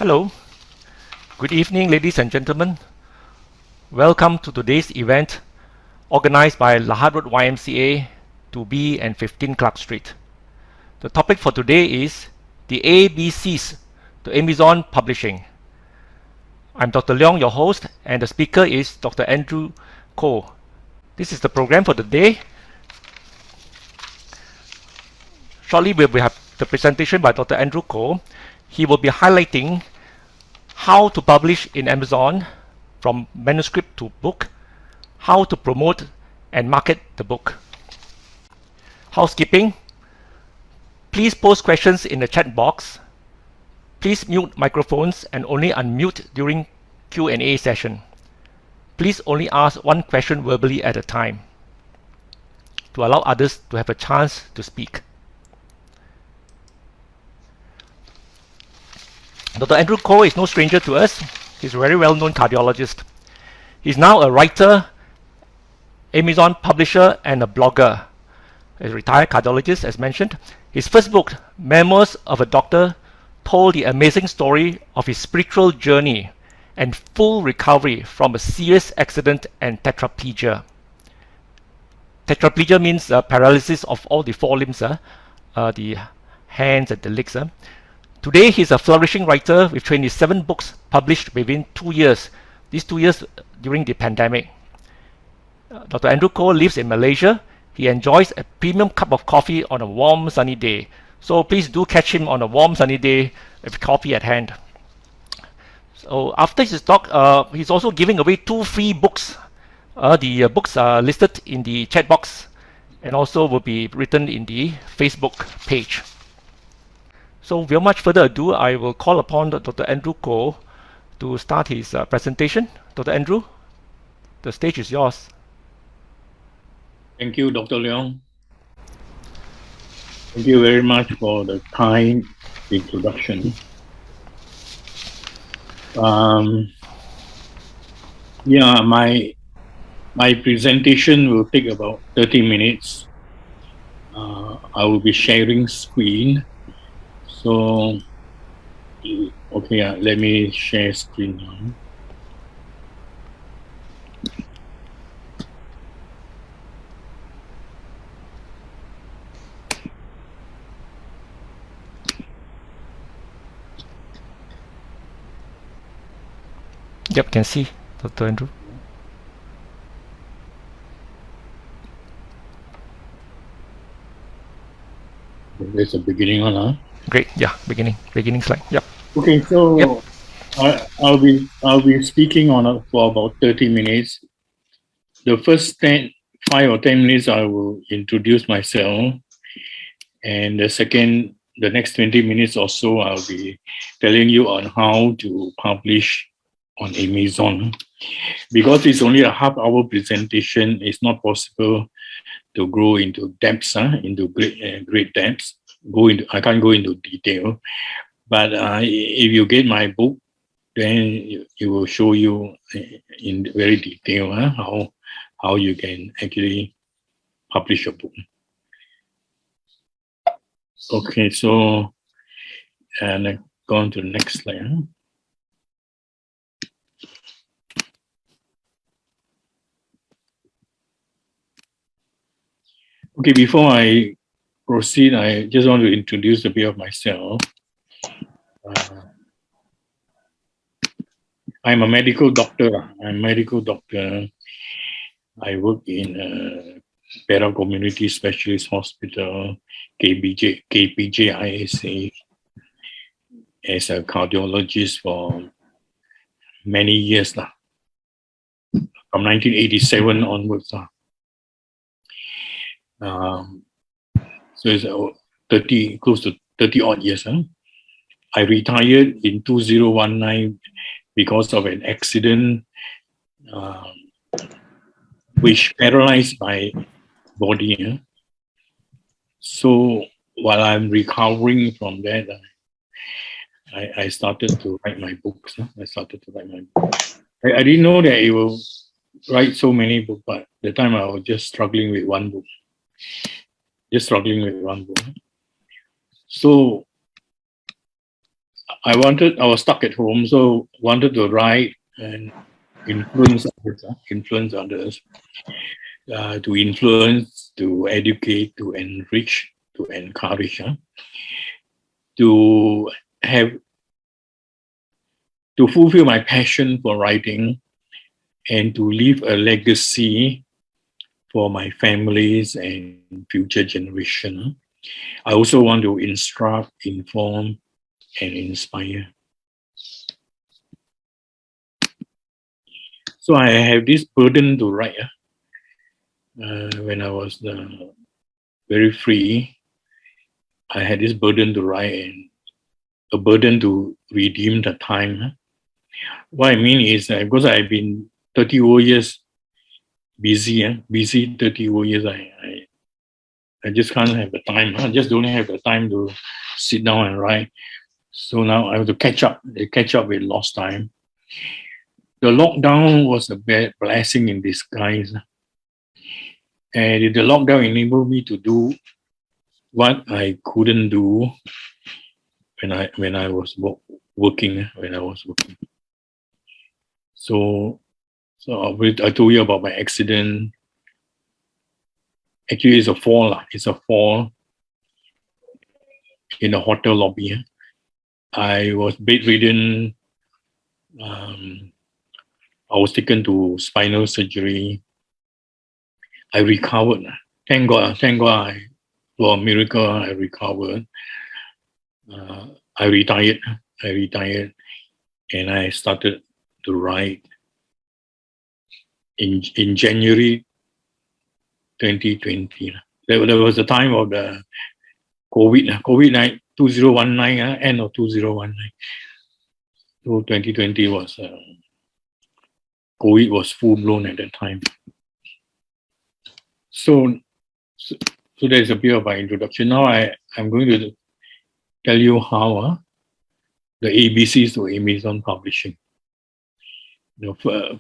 Hello, good evening, ladies and gentlemen. Welcome to today's event organized by Lahad Road YMCA, 2B and 15 Clark Street. The topic for today is the ABCs to Amazon Publishing. I'm Dr. Leong, your host, and the speaker is Dr. Andrew Koh. This is the program for the day. Shortly, we will have the presentation by Dr. Andrew Koh. He will be highlighting how to publish in Amazon from manuscript to book, how to promote and market the book. Housekeeping. Please post questions in the chat box. Please mute microphones and only unmute during Q&A session. Please only ask one question verbally at a time to allow others to have a chance to speak. Dr. Andrew Koh is no stranger to us. He's a very well-known cardiologist. He's now a writer, Amazon publisher, and a blogger. A retired cardiologist, as mentioned. His first book, Memoirs of a Doctor, told the amazing story of his spiritual journey and full recovery from a serious accident and tetraplegia. Tetraplegia means paralysis of all the four limbs, the hands and the legs. Today, he's a flourishing writer with 27 books published within 2 years. These 2 years during the pandemic. Dr. Andrew Koh lives in Malaysia. He enjoys a premium cup of coffee on a warm, sunny day. So please do catch him on a warm, sunny day with coffee at hand. So after his talk, he's also giving away 2 free books. The books are listed in the chat box and also will be written in the Facebook page. So without much further ado, I will call upon Dr. Andrew Koh to start his presentation. Dr. Andrew, the stage is yours. Thank you, Dr. Leong. Thank you very much for the kind introduction. My presentation will take about 30 minutes. I will be sharing screen. So, okay, let me share screen now. Yep, can see, Dr. Andrew. There's a beginning one, huh? Great, yeah, beginning slide. Yep. Okay, so yep. I'll be speaking for about 30 minutes. The first 5 or 10 minutes I will introduce myself, and the next 20 minutes or so I'll be telling you on how to publish on Amazon. Because it's only a half-hour presentation, it's not possible to go into depths, into great depths. I can't go into detail, but if you get my book, then it will show you in very detail how you can actually publish a book. Okay, so and go on to the next slide. Okay, before I proceed, I just want to introduce a bit of myself. I'm a medical doctor. I work in Perak Community Specialist Hospital, KPJ-ISA, as a cardiologist for many years now, from 1987 onwards. So it's close to 30 odd years. I retired in 2019 because of an accident which paralyzed my body. So while I'm recovering from that, I started to write my books. I didn't know that it will write so many books, but at the time I was just struggling with one book. So I was stuck at home, so wanted to write and influence others, to influence, to educate, to enrich, to encourage, to have, to fulfill my passion for writing and to leave a legacy for my families and future generation. I also want to instruct, inform, and inspire. So I have this burden to write. When I was very free, I had this burden to write and a burden to redeem the time. What I mean is because I've been 30 years busy 30 years, I just can't have the time. I just don't have the time to sit down and write. So now I have to catch up with lost time. The lockdown was a bad blessing in disguise. And the lockdown enabled me to do what I couldn't do when I was working. So I told you about my accident. Actually, it's a fall. It's a fall in a hotel lobby. I was bedridden. I was taken to spinal surgery. I recovered. Thank God. For a miracle, I recovered. I retired, and I started to write in January 2020. There was a time of the COVID 2019, end of 2019. So 2020 was COVID was full blown at that time. So there's a bit of my introduction. Now I'm going to tell you how the ABCs to Amazon Publishing.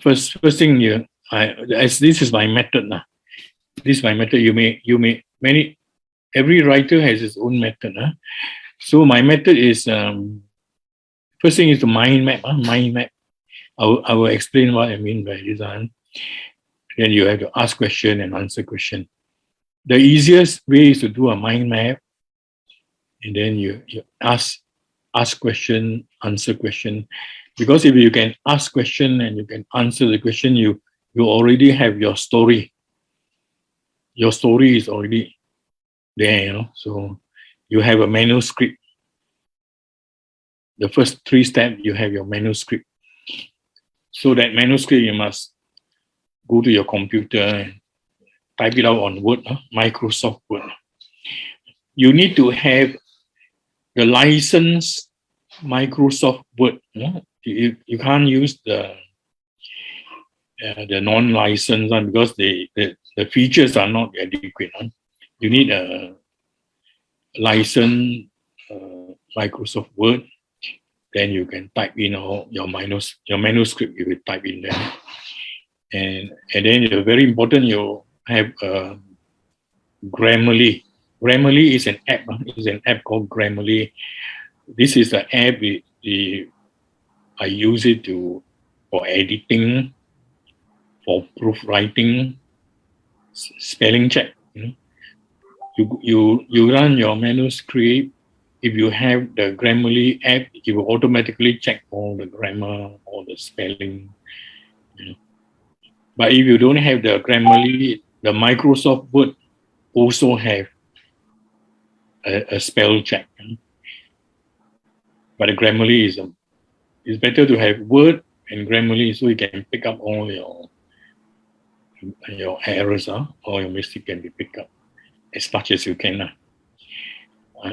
First thing as this is my method now. This is my method. Every writer has his own method. So my method is first thing is the mind map. Mind map. I will explain what I mean by this. Then you have to ask question and answer question. The easiest way is to do a mind map, and then you ask question, answer question. Because if you can ask question and you can answer the question, you already have your story. Your story is already there, So you have a manuscript. The first 3 steps, you have your manuscript. So that manuscript, you must go to your computer and type it out on Word, Microsoft Word. You need to have the licensed Microsoft Word. You can't use the non-licensed one because the features are not adequate. You need a licensed Microsoft Word. Then you can type in your manuscript. You will type in there, and then it's very important. You have Grammarly. Grammarly is an app. It's an app called Grammarly. This is the app. I use it for editing, for proofwriting, spelling check. You run your manuscript. If you have the Grammarly app, it will automatically check all the grammar, all the spelling. But if you don't have the Grammarly, the Microsoft Word also have a spell check. But the Grammarly it's better to have Word and Grammarly so you can pick up all your errors, or your mistake can be picked up as much as you can.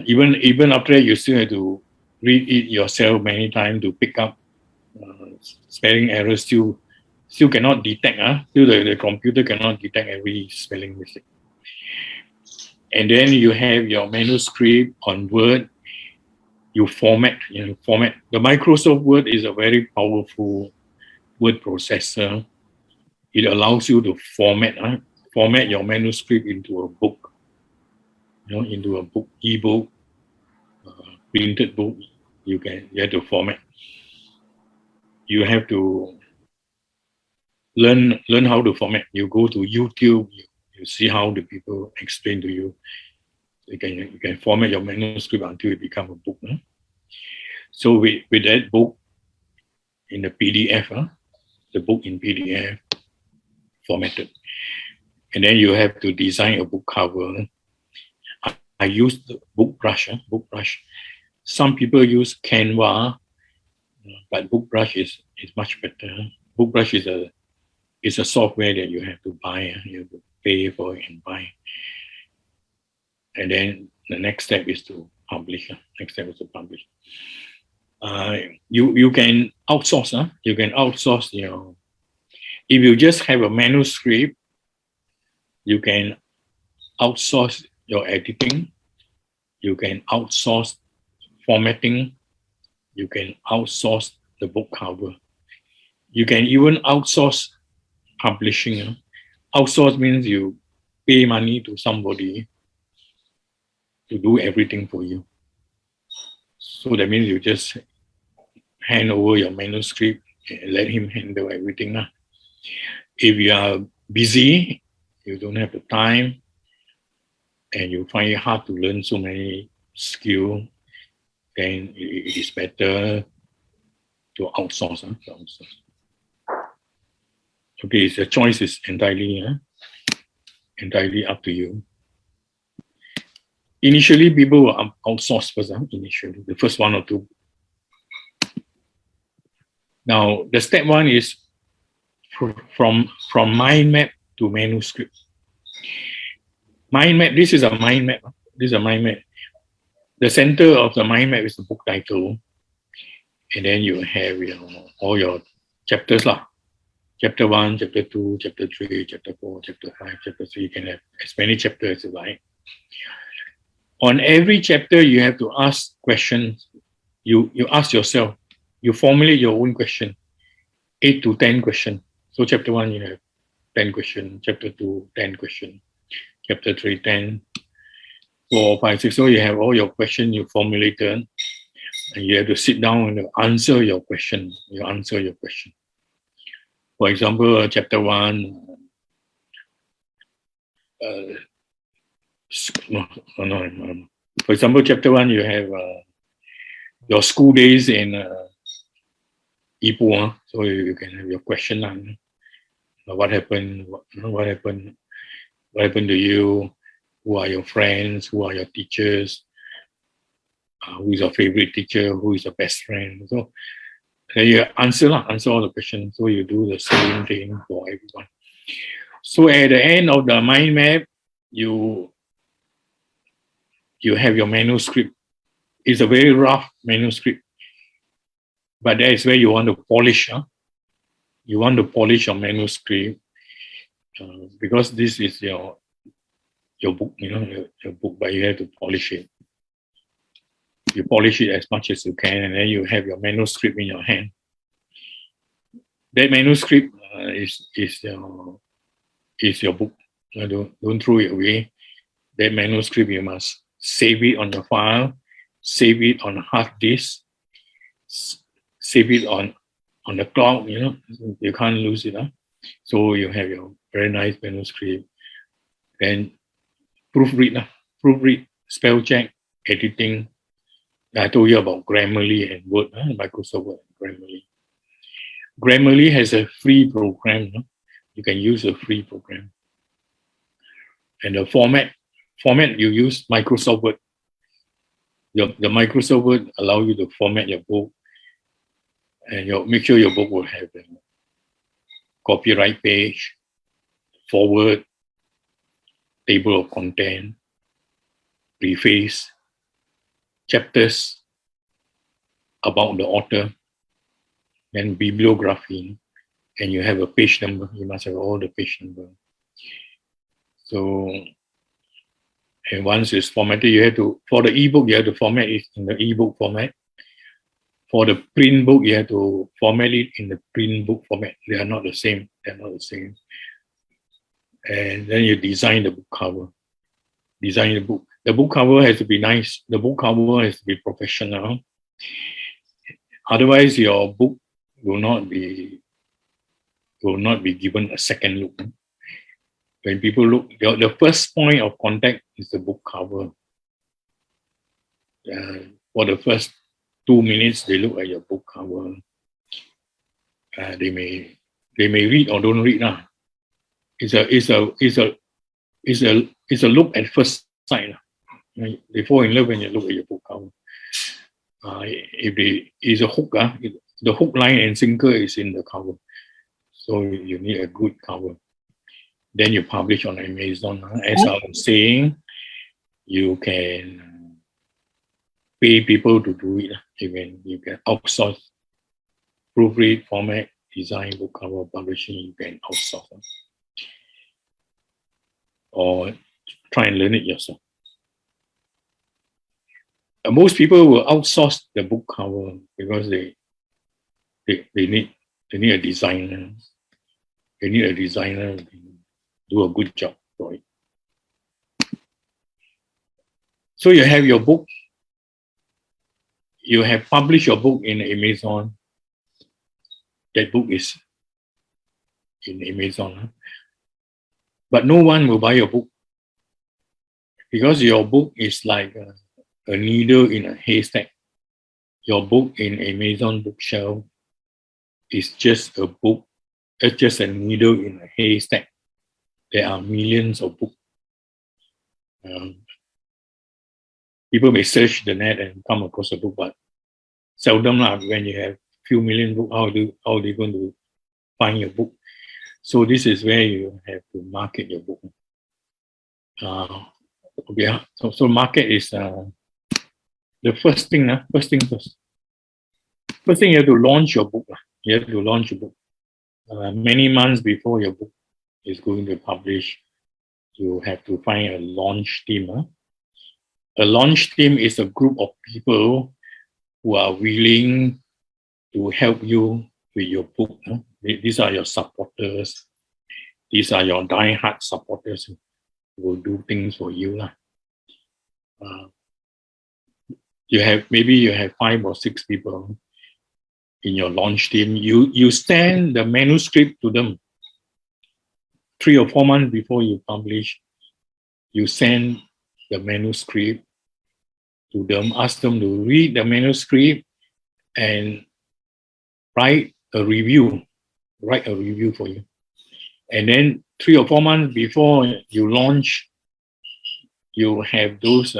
Even after that, you still have to read it yourself many times to pick up spelling errors. Still cannot detect. Still the computer cannot detect every spelling mistake. And then you have your manuscript on Word. You format. The Microsoft Word is a very powerful word processor. It allows you to format your manuscript into a book. Into a book, ebook, printed book. you have to format. You have to learn how to format. You go to YouTube, you see how the people explain to you. You can format your manuscript until it becomes a book. Huh? So with that book in the PDF, the book in PDF formatted, and then you have to design a book cover. I use the book brush. Some people use Canva, but book brush is much better. Book brush is a software that you have to buy. You have to pay for it and buy. And then the next step is to publish. You can outsource. You can outsource if you just have a manuscript, you can outsource your editing. You can outsource formatting. You can outsource the book cover. You can even outsource publishing. Outsource means you pay money to somebody to do everything for you. So that means you just hand over your manuscript and let him handle everything. If you are busy, you don't have the time, and you find it hard to learn so many skills, then it is better to outsource. Okay, the choice is entirely up to you. Initially, people will outsource first. Initially, the first 1 or 2. Now, the step 1 is from mind map to manuscript. Mind map. This is a mind map. The center of the mind map is the book title, and then you have all your chapters Chapter 1, Chapter 2, Chapter 3, Chapter 4, Chapter 5, Chapter 3. You can have as many chapters as you like. On every chapter, you have to ask questions. You ask yourself. You formulate your own question. 8 to 10 questions. So chapter 1, you have 10 questions. Chapter 2, 10 questions. Chapter 3, 10. 4, 5, 6. So you have all your questions you formulated, and you have to sit down and answer your question. For example, chapter 1, for example, chapter 1, you have your school days in Ipoh, so you can have your question on what happened to you, who are your friends, who are your teachers, who is your favorite teacher, who is your best friend. So you answer all the questions. So you do the same thing for everyone. So at the end of the mind map, you have your manuscript. It's a very rough manuscript, but that is where you want to polish. You want to polish your manuscript because this is your book, your book, but you have to polish it. You polish it as much as you can, and then you have your manuscript in your hand. That manuscript is your book. Don't throw it away. That manuscript, you must save it on your file, save it on a hard disk, save it on the cloud. You can't lose it. So you have your very nice manuscript. Then proofread, spell check, editing. I told you about Grammarly and Word, Microsoft Word and Grammarly. Grammarly has a free program. You can use a free program. And the format you use Microsoft Word. The Microsoft Word allow you to format your book, and make sure your book will have a copyright page, forward, table of content, preface, chapters about the author, then bibliography, and you have a page number. You must have all the page number. So, and once it's formatted, you have to, for the ebook, you have to format it in the ebook format. For the print book, you have to format it in the print book format. They are not the same. And then you design the book cover. The book cover has to be nice. The book cover has to be professional. Otherwise, your book will not be given a second look. When people look, the first point of contact is the book cover. For the first 2 minutes, they look at your book cover. They may read or don't read. It's a look at first sight. They fall in love when you look at your book cover. If it's a hook, the hook, line, and sinker is in the cover. So you need a good cover. Then you publish on Amazon. As I was saying, you can pay people to do it. You can outsource, proofread, format, design, book cover, publishing. You can outsource, or try and learn it yourself. Most people will outsource the book cover because they need a designer. They need a designer to do a good job for it. So you have your book. You have published your book in Amazon. That book is in Amazon. But no one will buy your book because your book is like a needle in a haystack. Your book in Amazon bookshelf is just a book. It's just a needle in a haystack. There are millions of books. People may search the net and come across a book, but seldom when you have few million books, how are they going to find your book? So this is where you have to market your book. So market is the first thing. First thing first. First thing, you have to launch your book. You have to launch your book. Many months before your book is going to publish, you have to find a launch team. A launch team is a group of people who are willing to help you with your book. These are your supporters. These are your die-hard supporters who will do things for you. You have 5 or 6 people in your launch team. You send the manuscript to them 3 or 4 months before you publish. You send the manuscript to them, ask them to read the manuscript and write a review for you. And then 3 or 4 months before you launch, you have those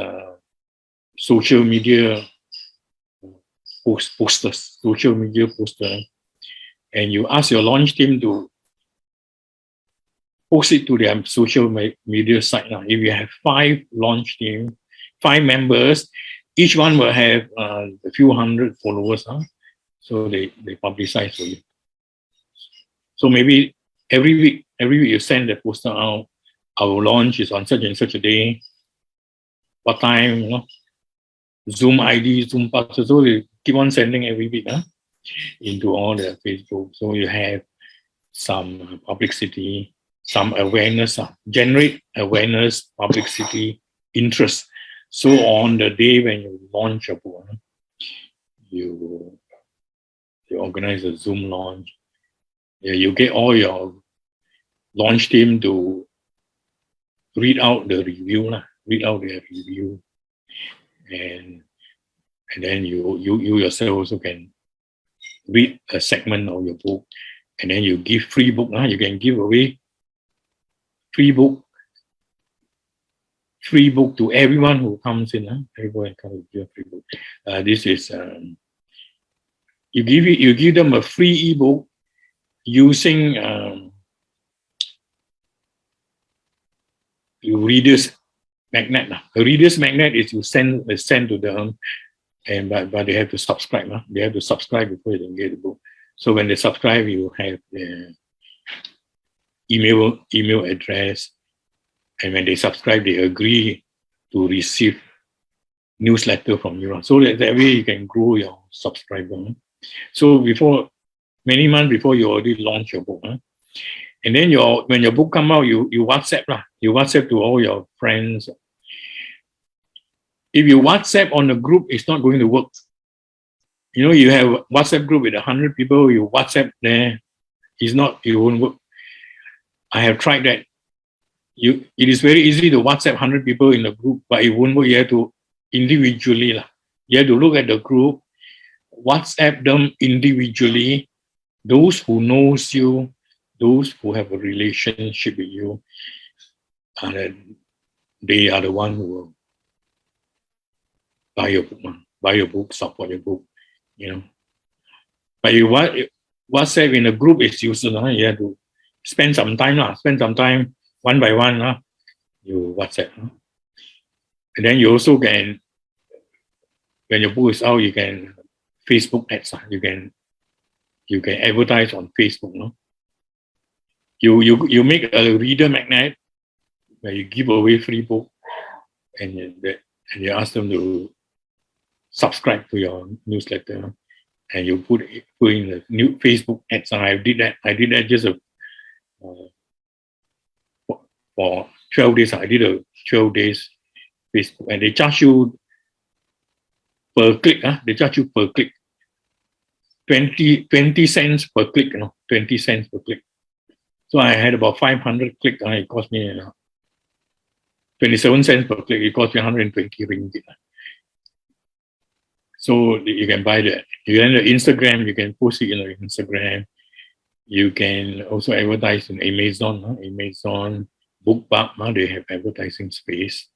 social media posters, and you ask your launch team to post it to their social media site. If you have 5 launch team, 5 members, each one will have a few hundred followers. So they publicize for you. So maybe every week you send the poster out. Our launch is on such and such a day. What time? Zoom ID, Zoom password. So they keep on sending every week into all the Facebook. So you have some publicity, some awareness, generate awareness, publicity, interest. So on the day when you launch a book, you organize a Zoom launch. You get all your launch team to read out the review, and then you yourself also can read a segment of your book, and then you give free book. You can give away free book to everyone who comes in. Everyone can give a free book. This is you give them a free ebook using your reader's magnet. A reader's magnet is you send to them, but they have to subscribe. They have to subscribe before they can get the book. So when they subscribe, you have their email address, and when they subscribe, they agree to receive newsletter from you. So that way you can grow your subscriber. So many months before you already launch your book, and then when your book come out, you WhatsApp You WhatsApp to all your friends. If you WhatsApp on a group, it's not going to work. You have a WhatsApp group with 100 people, you WhatsApp there, it won't work. I have tried that. It is very easy to WhatsApp 100 people in a group, but it won't work. You have to individually. You have to look at the group, WhatsApp them individually, those who knows you, those who have a relationship with you, and they are the one who will buy your book, support your book, But WhatsApp in a group is useless. You have to spend some time, one by one, you WhatsApp. And then you also can, when your book is out, you can Facebook ads. You can advertise on Facebook. No? You make a reader magnet where you give away free book, and you ask them to subscribe to your newsletter, and you put in the new Facebook ads. I did that just for 12 days. I did a 12 days Facebook, and they charge you per click. They charge you per click. 20 cents per click, 20 cents per click. So I had about 500 clicks, and it cost me 27 cents per click. It cost me 120 ringgit. So you can buy that. You can Instagram, you can post it in Instagram. You can also advertise in Amazon. Amazon, BookBub, they have advertising space.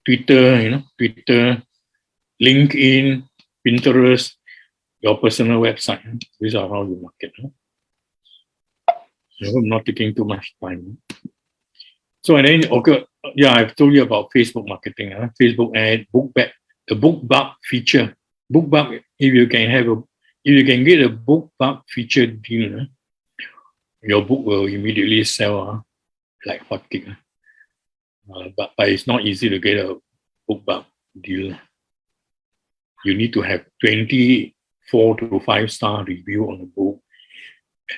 Twitter, LinkedIn, Pinterest, your personal website. These are how you market. I'm not taking too much time. So and then, okay, I've told you about Facebook marketing, Facebook ad, the BookBub feature. BookBub, if you can get a BookBub feature deal, your book will immediately sell like hotcake. But it's not easy to get a BookBub deal. You need to have 24 to 5-star review on the book.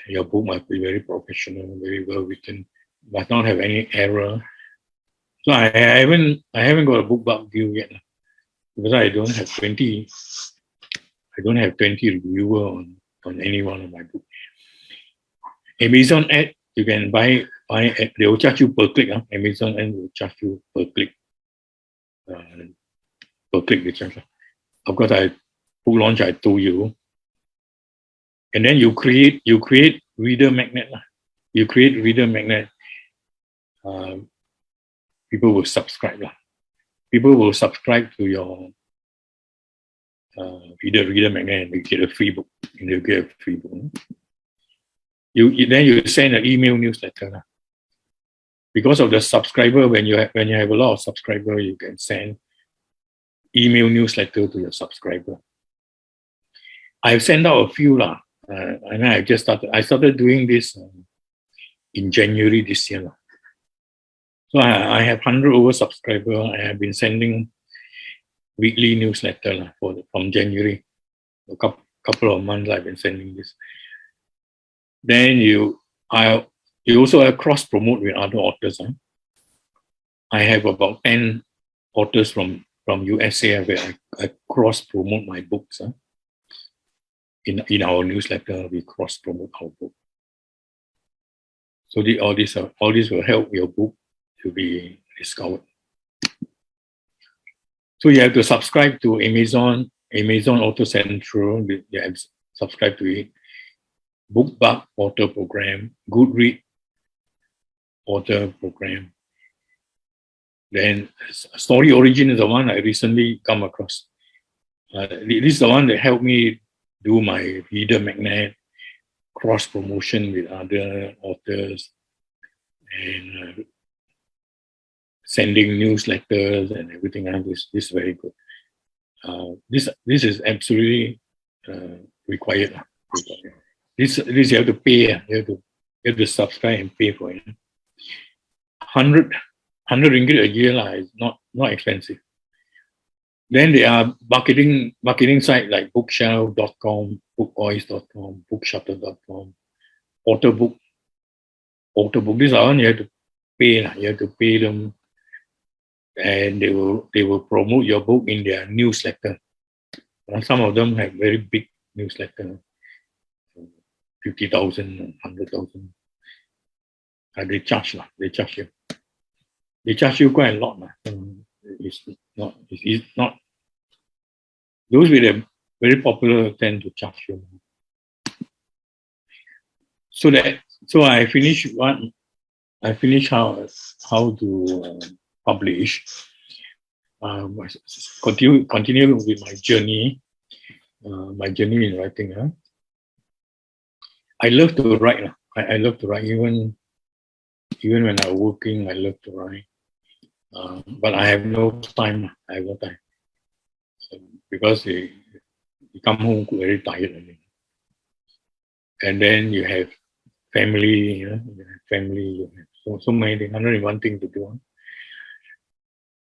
Your book must be very professional, very well written, must not have any error. So I haven't got a BookBub deal yet, because I don't have 20 reviewers on any one of my books. Amazon ad, you can buy ad, they will charge you per click. Amazon ad will charge you per click. They charge. Of course, book launch, I told you. And then you create reader magnet. You create reader magnet. People will subscribe. People will subscribe to your reader magnet, and they get a free book. And they'll get a free book. Then you send an email newsletter. Because of the subscriber, when you have a lot of subscribers, you can send email newsletter to your subscriber. I've sent out a few and I started doing this in January this year. So I have 100 over subscribers. I have been sending weekly newsletter from January. A couple of months I've been sending this. Then you also have cross promote with other authors. I have about 10 authors from USA where I cross promote my books. In our newsletter, we cross promote our book. So all this will help your book to be discovered. So you have to subscribe to Amazon Author Central. You have to subscribe to it. BookBub Author Program, Goodread Author Program. Then Story Origin is the one I recently come across. This is the one that helped me do my reader magnet, cross promotion with other authors, and sending newsletters and everything. This is very good. This is absolutely required. This you have to pay. You have to subscribe and pay for it. 100 ringgit a year is not expensive. Then there are marketing sites like bookshelf.com, bookoils.com, bookshutter.com, Authorbook. These are one you have to pay. You have to pay them, and they will promote your book in their newsletter. Some of them have very big newsletter, 50,000, 100,000. They charge lah. They charge you. They charge you quite a lot lah. It's not. It's not. Those with a very popular tend to charge you. So I finished one. I finished how to publish. Continue with my journey. My journey in writing. I love to write. I love to write. Even when I'm working, I love to write. But I have no time. I have no time. Because you come home very tired. And then you have family, you have family, you have so many things, 101 things to do.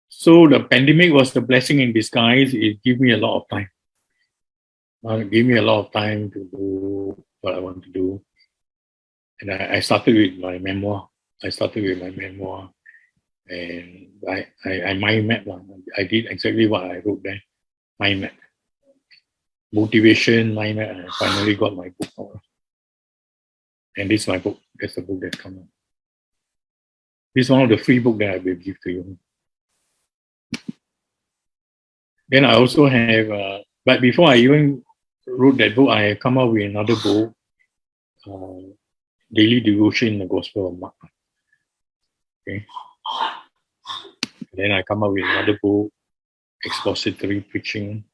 So the pandemic was the blessing in disguise. It gave me a lot of time. It gave me a lot of time to do what I want to do. And I started with my memoir. And I mind map. I did exactly what I wrote there. Mind map. Motivation, mind map. And I finally got my book out. And this is my book. That's the book that's come out. This is one of the free books that I will give to you. Then I also have, but before I even wrote that book, I come up with another book, Daily Devotion in the Gospel of Mark. Okay. Then I come up with another book, Expository Preaching.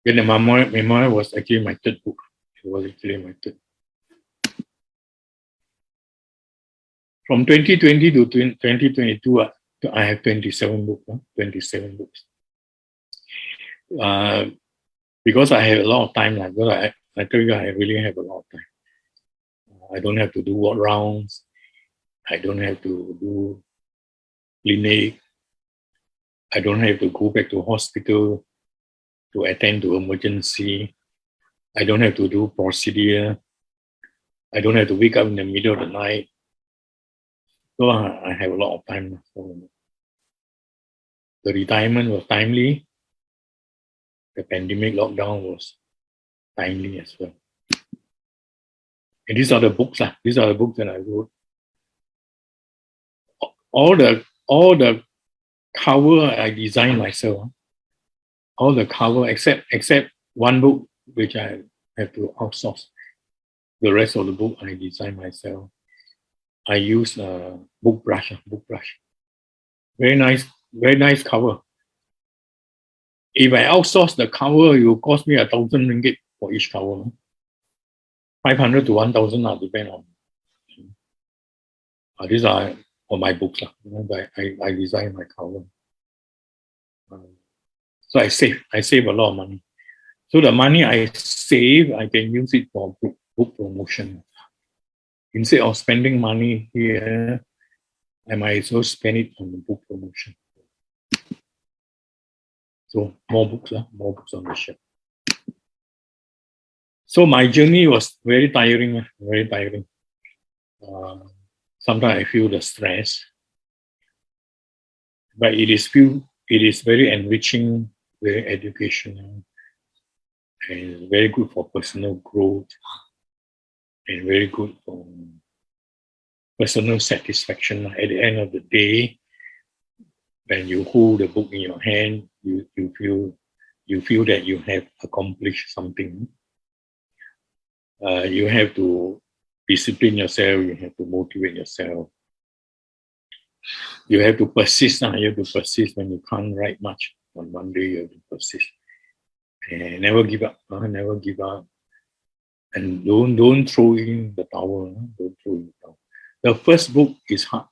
Then the memoir was actually my third book. It was actually my third. From 2020 to 2022, I have 27 books. 27 books. Because I have a lot of time. Because I tell you, I really have a lot of time. I don't have to do walk rounds. I don't have to do clinic. I don't have to go back to hospital to attend to emergency. I don't have to do procedure. I don't have to wake up in the middle of the night. So I have a lot of time. So the retirement was timely. The pandemic lockdown was timely as well. And these are the books. These are the books that I wrote. All the cover I designed myself. All the cover except one book which I have to outsource. The rest of the book I designed myself. I use book brush. Very nice cover. If I outsource the cover, it will cost me 1,000 ringgit for each cover. 500 to 1,000 depend on. These are for my books. I design my cover. So I save a lot of money. So the money I save, I can use it for book promotion. Instead of spending money here, I might as well spend it on the book promotion. So more books on the shelf. So my journey was very tiring. Sometimes I feel the stress, but it is very enriching, very educational, and very good for personal growth, and very good for personal satisfaction. At the end of the day, when you hold the book in your hand, you feel that you have accomplished something. You have to discipline yourself. You have to motivate yourself. You have to persist. You have to persist when you can't write much on one day. You have to persist and never give up. Never give up. And don't throw in the towel. Don't throw in the towel. The first book is hard.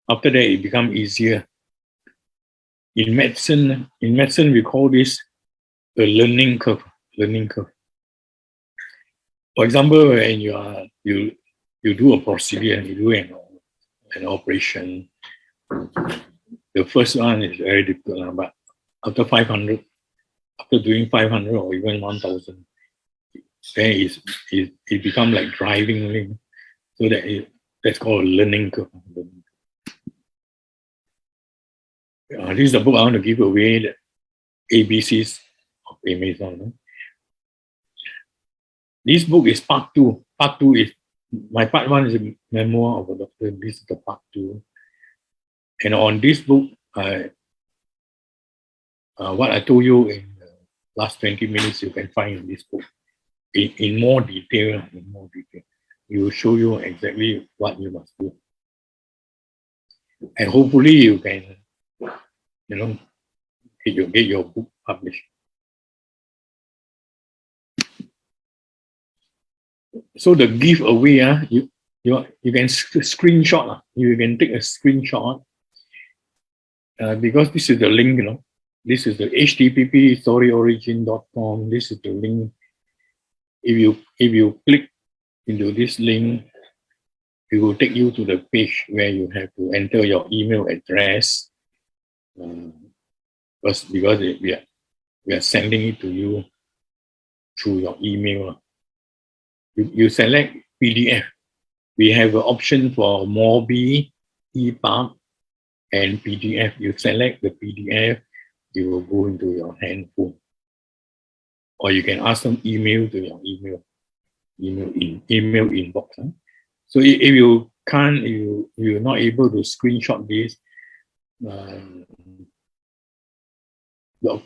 After that, it becomes easier. In medicine, we call this a learning curve. For example, when you do a procedure and you do an operation, the first one is very difficult. But after doing 500 or even 1,000, then it becomes like driving. So that's called a learning curve. This is the book I want to give away. ABCs of Amazon. This book is part two. Part two is my part one is a memoir of a doctor. This is the part two. And on this book, what I told you in the last 20 minutes, you can find in this book in more detail. In more detail, it will show you exactly what you must do, and hopefully you can, get your book published. So the giveaway, you can screenshot. You can take a screenshot because this is the link. This is the http storyorigin.com. This is the link. If you click into this link, it will take you to the page where you have to enter your email address. Because we are sending it to you through your email. You select PDF. We have an option for MOBI, EPUB, and PDF. You select the PDF, it will go into your handphone. Or you can ask them email to your email inbox. So if you can't, if you're not able to screenshot this,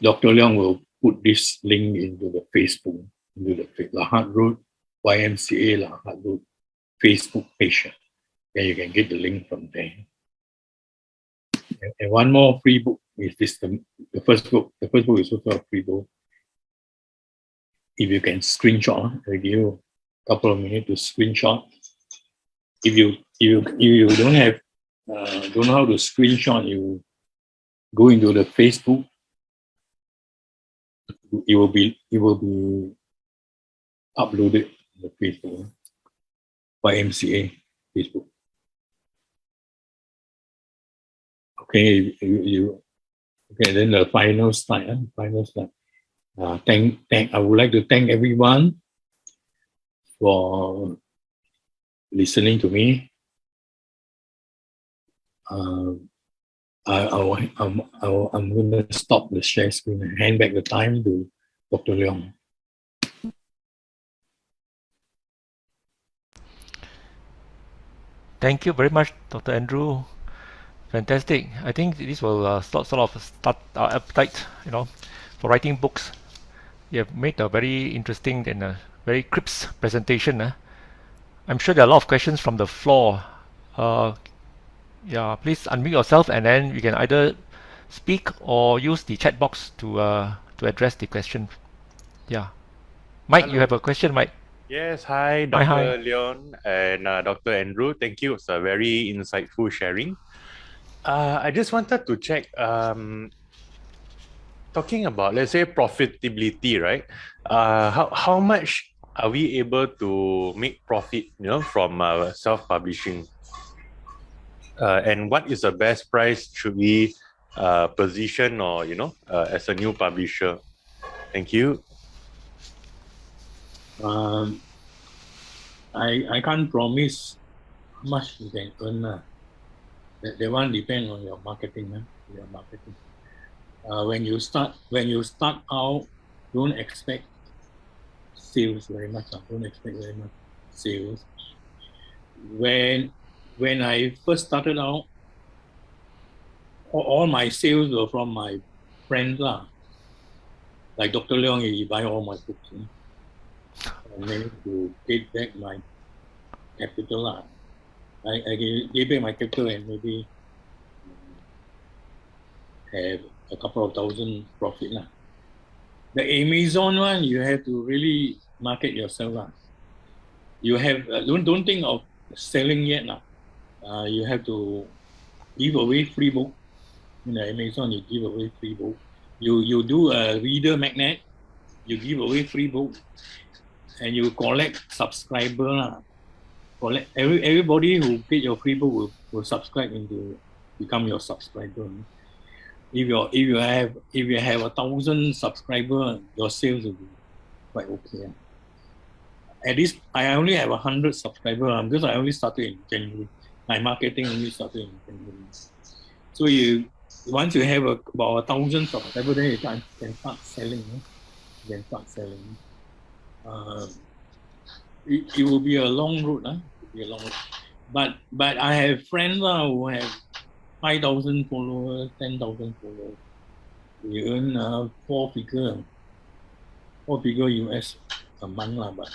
Dr. Leong will put this link into the Facebook, into the Lahat Road YMCA Lahat Road Facebook page. Then you can get the link from there. And one more free book is this, the first book. The first book is also a free book. If you can screenshot, I give you a couple of minutes to screenshot. If you don't have don't know how to screenshot, you go into the Facebook. It will be uploaded on the Facebook, YMCA Facebook. Okay, okay. Then the final slide. I would like to thank everyone for listening to me. I'm going to stop the share screen and hand back the time to Dr. Leong. Thank you very much, Dr. Andrew. Fantastic. I think this will sort of start our appetite, for writing books. You have made a very interesting and very crisp presentation. I'm sure there are a lot of questions from the floor. Yeah, please unmute yourself and then you can either speak or use the chat box to address the question. Yeah. Mike, Hello. you have a question, Mike? Yes, hi, Dr. Hi. Leong and Dr. Andrew. Thank you. It's a very insightful sharing. I just wanted to check, talking about, let's say, profitability, right? How much are we able to make profit, from self-publishing? And what is the best price should we position or, as a new publisher? Thank you. I can't promise how much you can earn. That one depends on your marketing. When you start out, don't expect sales very much. Don't expect very much sales. When I first started out, all my sales were from my friends Like Dr. Leong, he buy all my books. I managed to pay back my capital. I gave back my capital and maybe have a couple of thousand profit. The Amazon one, you have to really market yourself. You have don't think of selling yet. You have to give away free book. In the Amazon, you give away free book. You do a reader magnet. You give away free book, and you collect subscriber. Collect everybody who paid your free book will subscribe into become your subscriber. If you have 1,000 subscribers, your sales will be quite okay. At least I only have 100 subscribers because I only started in January. My marketing only started in January. So once you have about 1,000 subscribers, then you can start selling. You can start selling. It will be a long road. It will be a long road. But I have friends who have 5,000 followers, 10,000 followers. They earn four figure US a month. But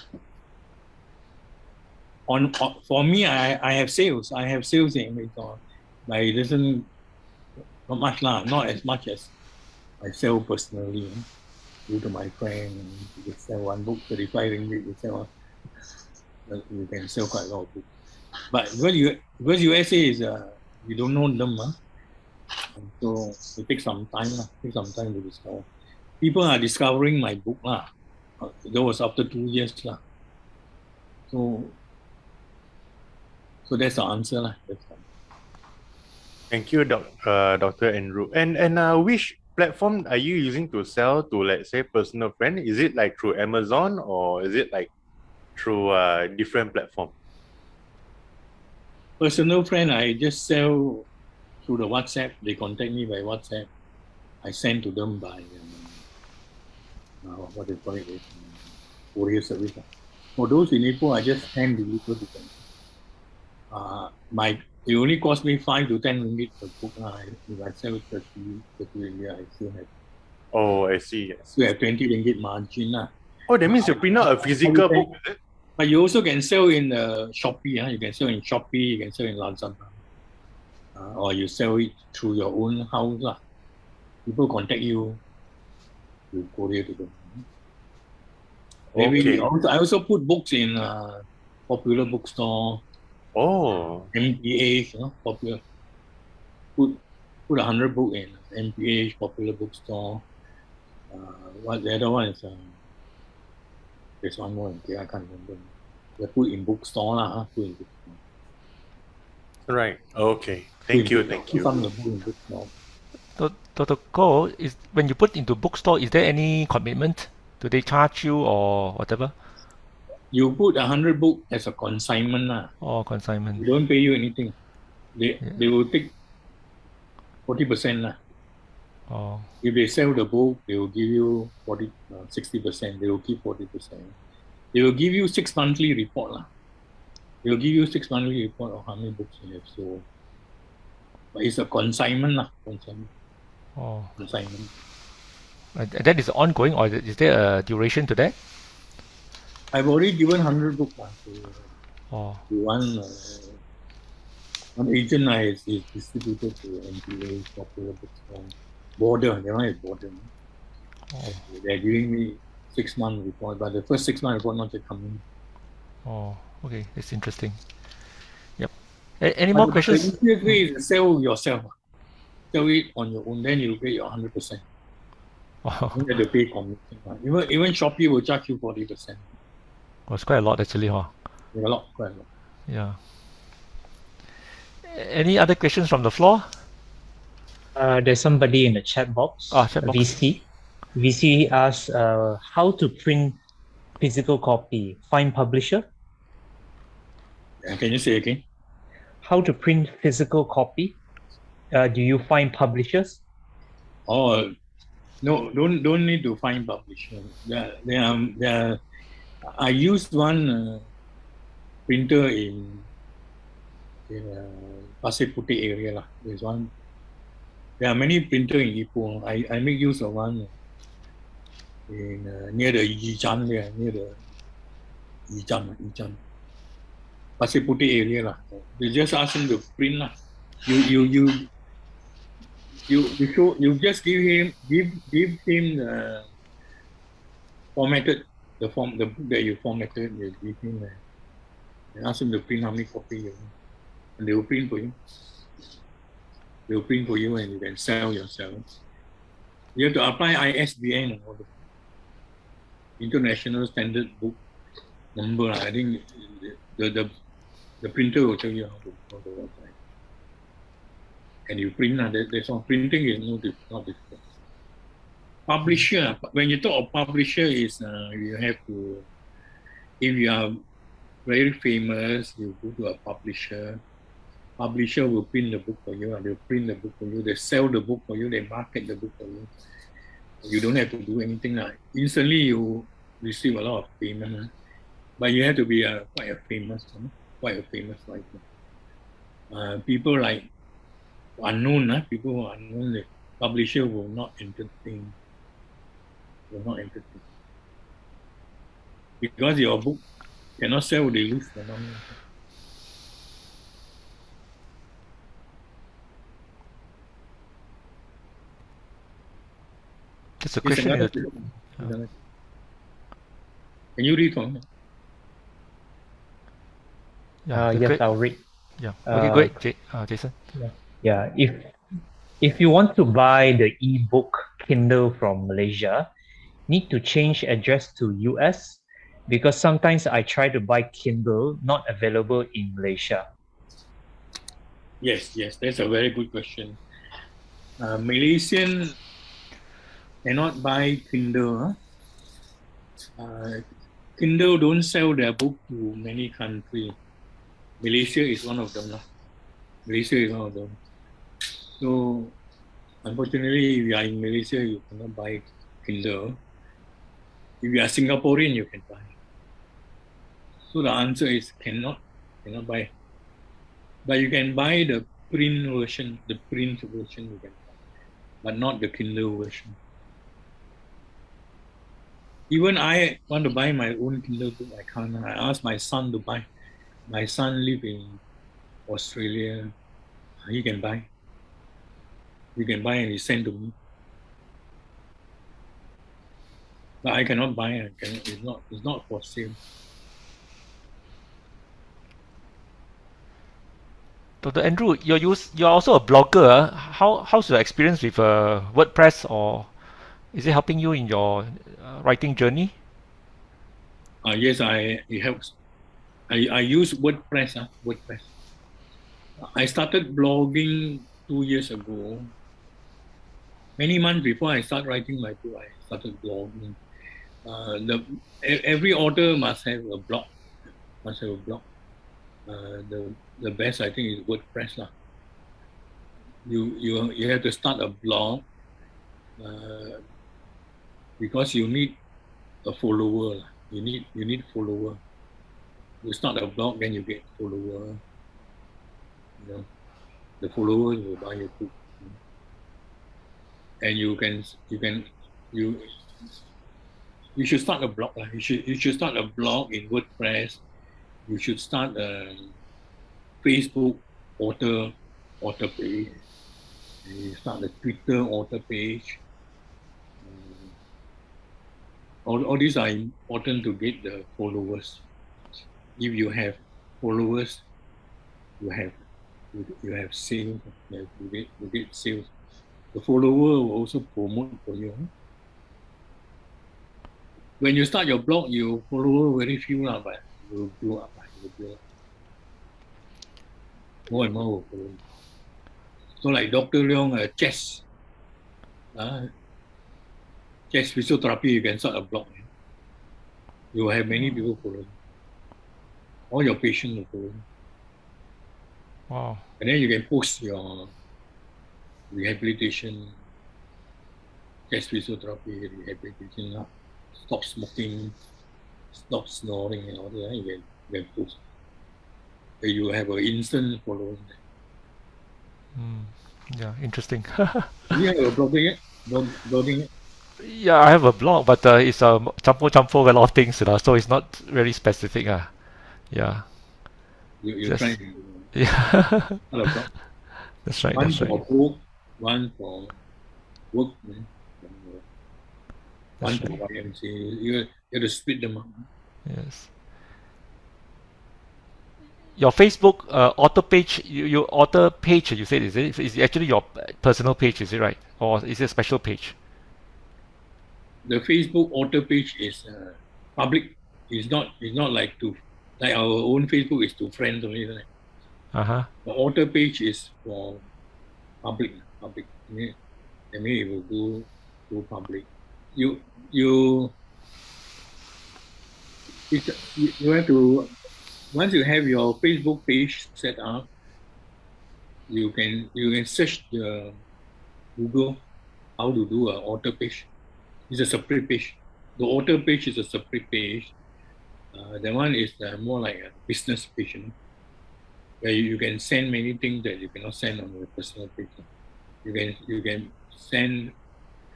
for me, I have sales. I have sales in Amazon. But it doesn't, not much, not as much as I sell personally. Due to my friend, you sell one book, 35 ringgit, you can sell quite a lot of books. But because USA is, you don't know them, so it takes some time, to discover. People are discovering my book. That was after 2 years. So that's the answer. Thank you, Dr. Andrew. And which platform are you using to sell to, let's say, personal friend? Is it like through Amazon or is it like through a different platform? Personal friend, I just sell through the WhatsApp. They contact me by WhatsApp. I send to them by what they call it, courier service. For those in Ipoh, I just hand deliver to them. It only cost me 5 to 10 ringgit per book. If I sell 30 ringgit, I still have. Oh, I see. Still have 20 ringgit margin. Oh, that means you print out a physical book, is it? But you also can sell in Shopee. You can sell in Shopee. You can sell in Lazada. Or you sell it through your own house. People contact you. You courier to them. Maybe Okay. I also put books in popular bookstore. Oh. MPH, popular. Put 100 book in MPH, popular bookstore. What the other one is? There's one more. I can't remember. They put in bookstore. Put in bookstore. Right. Okay. Thank you. Thank you. Some of the book in bookstore. Dr. Ko, is when you put into bookstore, is there any commitment? Do they charge you or whatever? You put 100 book as a consignment. Or consignment? They don't pay you anything. They will take 40%. Oh. If they sell the book, they will give you 60%. They will keep 40%. They will give you 6 monthly report. They will give you 6 monthly report of how many books you have sold. But it's a consignment. Consignment. Oh. Consignment. That is ongoing, or is there a duration to that? I've already given 100 books to one agent is distributed to MPA, popular bookstore. Border, they one is Border. Oh. They're giving me 6 month report, but the first 6 month report not yet coming. Oh, okay, that's interesting. Yep. Any more questions? The easiest way is sell yourself. Sell it on your own, then you pay your 100%. Oh, You have to pay commission. Even Shopee will charge you 40%. it's quite a lot actually, huh? Quite a lot. Yeah. Any other questions from the floor? There's somebody in the chat box. Chat box. VC asks how to print physical copy. Find publisher. Can you say again? How to print physical copy? Do you find publishers? Oh, no, don't need to find publisher. I used one printer in Pasir Putih area. There's one. There are many printers in Ipoh. I make use of one in near the Yijan there, near the Yijan. Pasir Putih area. You just ask him to print. You just give him the formatted the book that you formatted. You give him and ask him to print how many copies you want, and they will print for you. They will print for you, and you can sell yourself. You have to apply ISBN and all the International Standard Book number. I think the printer will tell you how to apply. And you print. That's all. Printing is not difficult. Publisher. When you talk of publisher, is you have to. If you are very famous, you go to a publisher. Publisher will print the book for you, and they'll print the book for you. They sell the book for you. They market the book for you. You don't have to do anything. Instantly, you receive a lot of payment. But you have to be quite a famous writer. People like unknown, people who are unknown, the publisher will not entertain. Because your book cannot sell, they lose the money. There's a It's question in another the, question. Can you read from? yeah, the Yes, great, I'll read. yeah. Okay, great, Jason. Yeah, if you want to buy the ebook Kindle from Malaysia, need to change address to US because sometimes I try to buy Kindle not available in Malaysia. Yes, that's a very good question. Malaysian cannot buy Kindle. Kindle don't sell their book to many countries. Malaysia is one of them. So, unfortunately, if you are in Malaysia, you cannot buy Kindle. If you are Singaporean, you can buy. So the answer is cannot buy. But you can buy the print version. The print version you can buy, but not the Kindle version. Even I want to buy my own Kindle book. I can't. I asked my son to buy. My son lives in Australia. He can buy. He can buy and he send to me. But I cannot buy it. It's not for sale. Dr. Andrew, you're also a blogger. How's your experience with WordPress, or is it helping you in your writing journey? Yes, it helps. I use WordPress. WordPress. I started blogging 2 years ago. Many months before I start writing my book, I started blogging. Every author must have a blog. The best I think is WordPress lah. You have to start a blog because you need a follower. You need follower. You start a blog, then you get follower. The followers will buy your book, and you should start a blog. You should start a blog in WordPress. You should start a Facebook author page. And you start a Twitter author page. All these are important to get the followers. If you have followers, you have sales. You get sales. The follower will also promote for you. When you start your blog, your follower very few but you will blow up. More and more will follow. So like Dr. Leong, chest physiotherapy, you can start a blog. You will have many people following. All your patients will follow. Wow. And then you can post your rehabilitation, chest physiotherapy, rehabilitation, stop smoking, stop snoring, and all that. You can post. So you have an instant following. Yeah, interesting. You have a blogging yet? Yeah, I have a blog, but it's campur a lot of things, so it's not really specific. Yeah. You're Just, trying to yeah. start a blog. That's right. One That's for right. book, one for work, one That's for right. YMC. You have to split them up. Yes. Your Facebook author page, your author page, you said, is it? Is actually your personal page, is it right? Or is it a special page? The Facebook author page is public. It's not like our own Facebook is to friends only, isn't it? Uh-huh. The author page is for public. I mean, it will go public. You have to, once you have your Facebook page set up, you can search the Google how to do an author page. It's a separate page. The author page is a separate page. That one is more like a business page, where you can send many things that you cannot send on your personal page. You can send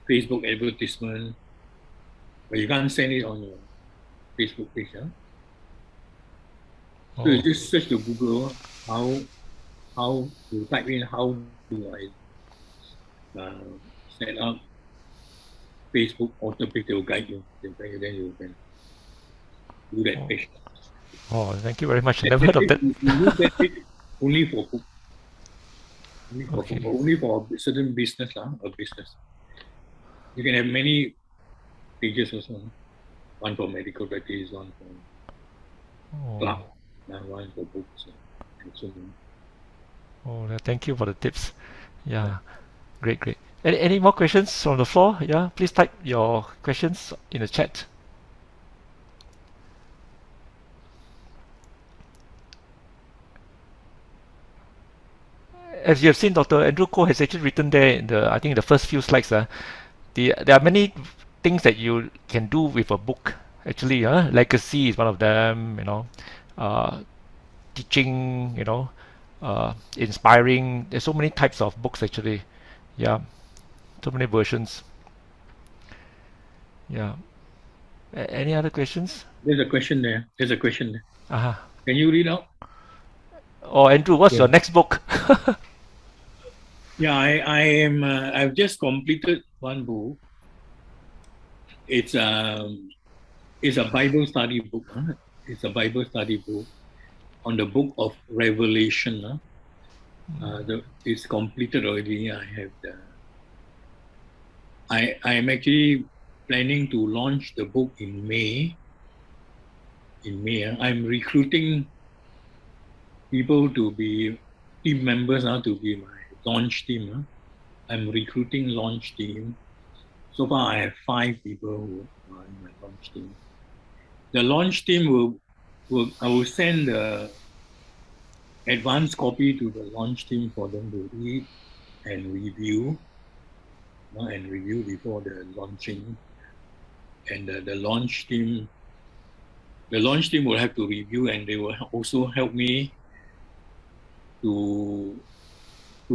Facebook advertisement, but you can't send it on your Facebook page. So you just search the Google how to type in how do I set up Facebook author page. They will guide you. Then you can do that page. Oh, thank you very much. I never heard of that. You use that page only for book. Okay. Only for a certain business, a business. You can have many pages also. One for medical practice, one for club, one for books, and so on. Oh, thank you for the tips. Yeah, great. Any more questions from the floor? Yeah, please type your questions in the chat. As you have seen, Dr. Andrew Koh has actually written there in I think the first few slides. There are many things that you can do with a book. Actually, legacy is one of them. Teaching. Inspiring. There's so many types of books actually. Yeah, so many versions. Yeah. Any other questions? There's a question there. Uh-huh. Can you read out? Oh, Andrew, what's your next book? Yeah, I am. I've just completed one book. It's a Bible study book. It's a Bible study book on the book of Revelation. It's completed already. I am actually planning to launch the book in May. I'm recruiting people to be team members to be my launch team. I'm recruiting launch team. So far, I have 5 people who are in my launch team. The launch team I will send the advanced copy to the launch team for them to read and review, before the launching. And the launch team will have to review, and they will also help me to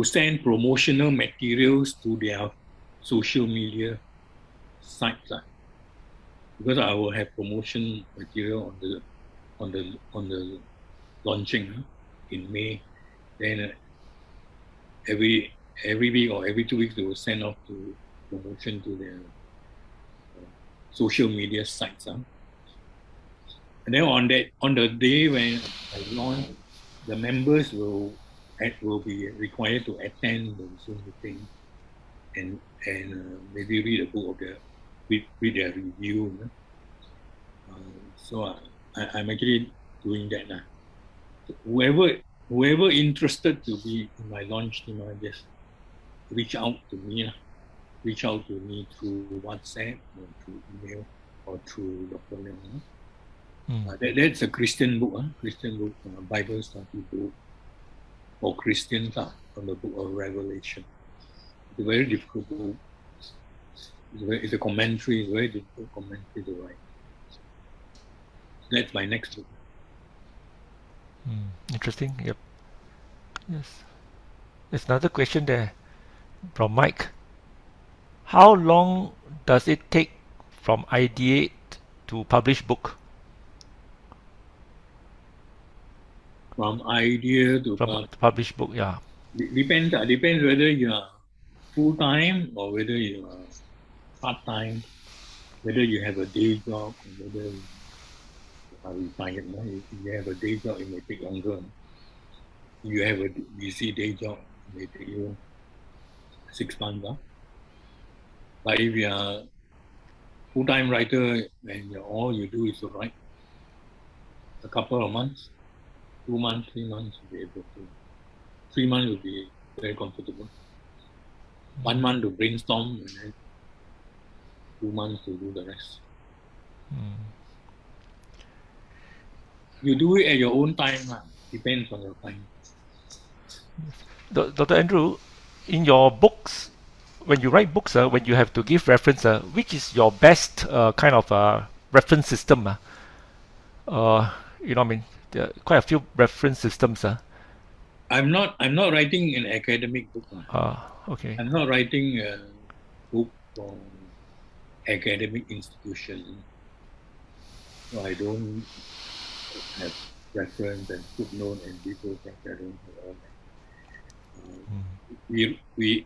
send promotional materials to their social media sites, because I will have promotion material on the launching in May. Then every week or every 2 weeks they will send off to promotion to their social media sites. And then on the day when I launch, the members will be required to attend the Zoom meeting and maybe read a book of read their review. So I'm actually doing that now. Whoever interested to be in my launch team, just reach out to me. Reach out to me through WhatsApp or through email or through Dr. Leong. That's a Christian book, Bible study book for Christians on the book of Revelation. It's a very difficult book. It's a commentary. It's a very difficult commentary to write. That's my next book. Interesting. Yep. Yes. There's another question there from Mike. How long does it take from ideate to publish book? From idea to publish book, yeah. Depends whether you are full time or whether you are part time, whether you have a day job or whether you are retired. If you have a day job, it may take longer. If you have a busy day job, it may take you 6 months. But if you are full-time writer and all you do is to write, a couple of months, 2 months, 3 months, you'll be able to. 3 months will be very comfortable. 1 month to brainstorm, and then 2 months to do the rest. You do it at your own time. Depends on your time. Dr. Andrew, in your books, when you write books, when you have to give reference, which is your best kind of reference system? You know, I mean, there are quite a few reference systems. I'm not writing an academic book. Okay. I'm not writing a book for academic institution. So I don't have reference and footnote and details like that. I don't have all that.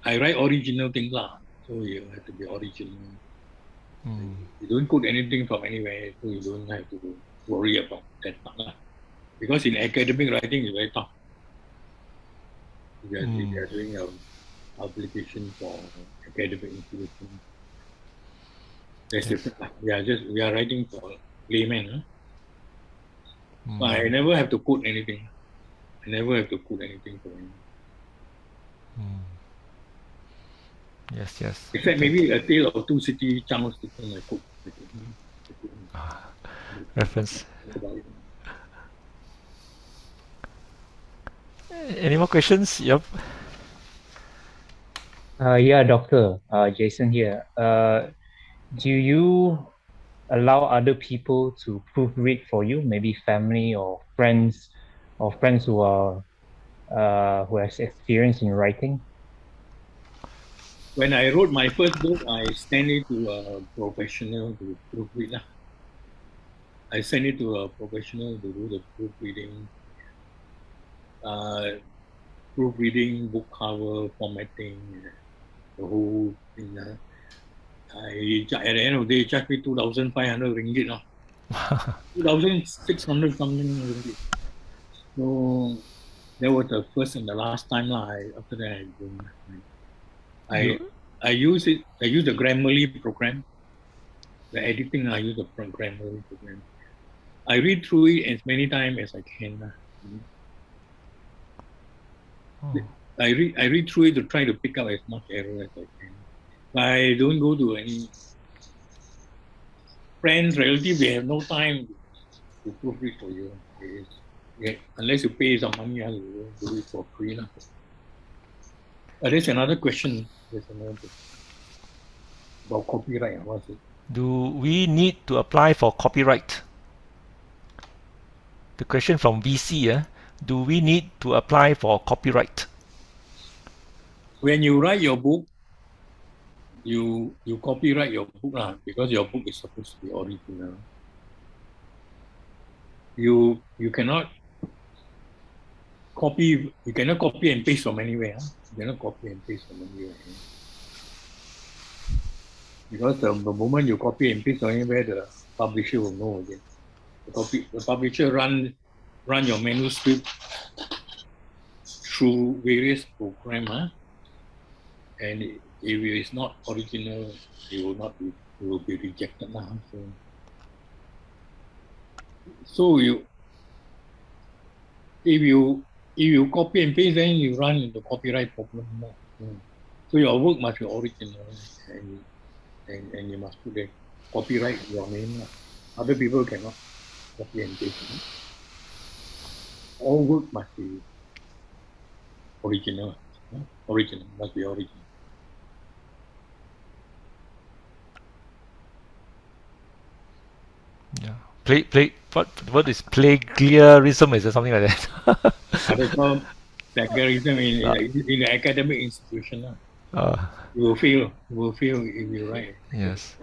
I write original things lah. So you have to be original. You don't quote anything from anywhere, so you don't have to worry about that part lah. Because in academic writing, it's very tough. If you are doing a publication for academic institution, that's different. We are writing for laymen. But I never have to quote anything. I never have to quote anything for anyone. Yes, yes. Except maybe A Tale of Two Cities, Charles Dickens, I quote. Reference. Any more questions? Yep. Yeah, Doctor. Jason here. Do you allow other people to proofread for you, maybe family or friends who are who has experience in writing? When I wrote my first book, I sent it to a professional to proofread. I sent it to a professional to do the proofreading, book cover, formatting, the whole thing. At the end of the day, charged me 2,500 ringgit. 2,600 something ringgit. So that was the first and the last time. After that, I don't. I use it. I use the Grammarly program. The editing, I use the Grammarly program. I read through it as many times as I can. I read through it to try to pick up as much error as I can. I don't go to any friends, relatives. They have no time to proofread for you. Unless you pay some money, you do it for free. There's another question. About copyright. What's it? Do we need to apply for copyright? The question from VC, do we need to apply for copyright? When you write your book, you copyright your book because your book is supposed to be original. You cannot copy and paste from anywhere. You cannot copy and paste from anywhere. Because the moment you copy and paste from anywhere, the publisher will know again. The publisher run your manuscript through various programs, and if it is not original, it will be rejected now. So if you copy and paste, then you run into copyright problem. So your work must be original, and you must put the copyright your name. Other people cannot copy and paste. All work must be original. Original must be original. Yeah. What is plagiarism? Is it something like that? They call plagiarism in the academic institution. You will fail. You will fail if you write. Yes.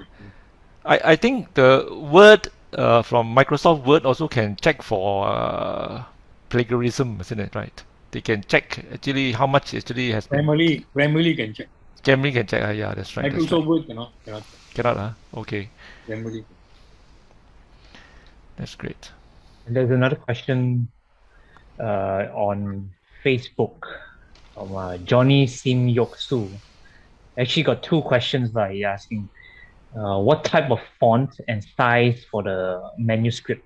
I think the Word from Microsoft Word also can check for plagiarism, isn't it? Right? They can check actually how much actually has been. Grammarly can check. Grammarly can check. Yeah, that's right. Microsoft Word cannot. Cannot. Okay. Grammarly. That's great. And there's another question on Facebook from Johnny Sim Yok Su. Actually got two questions by asking what type of font and size for the manuscript?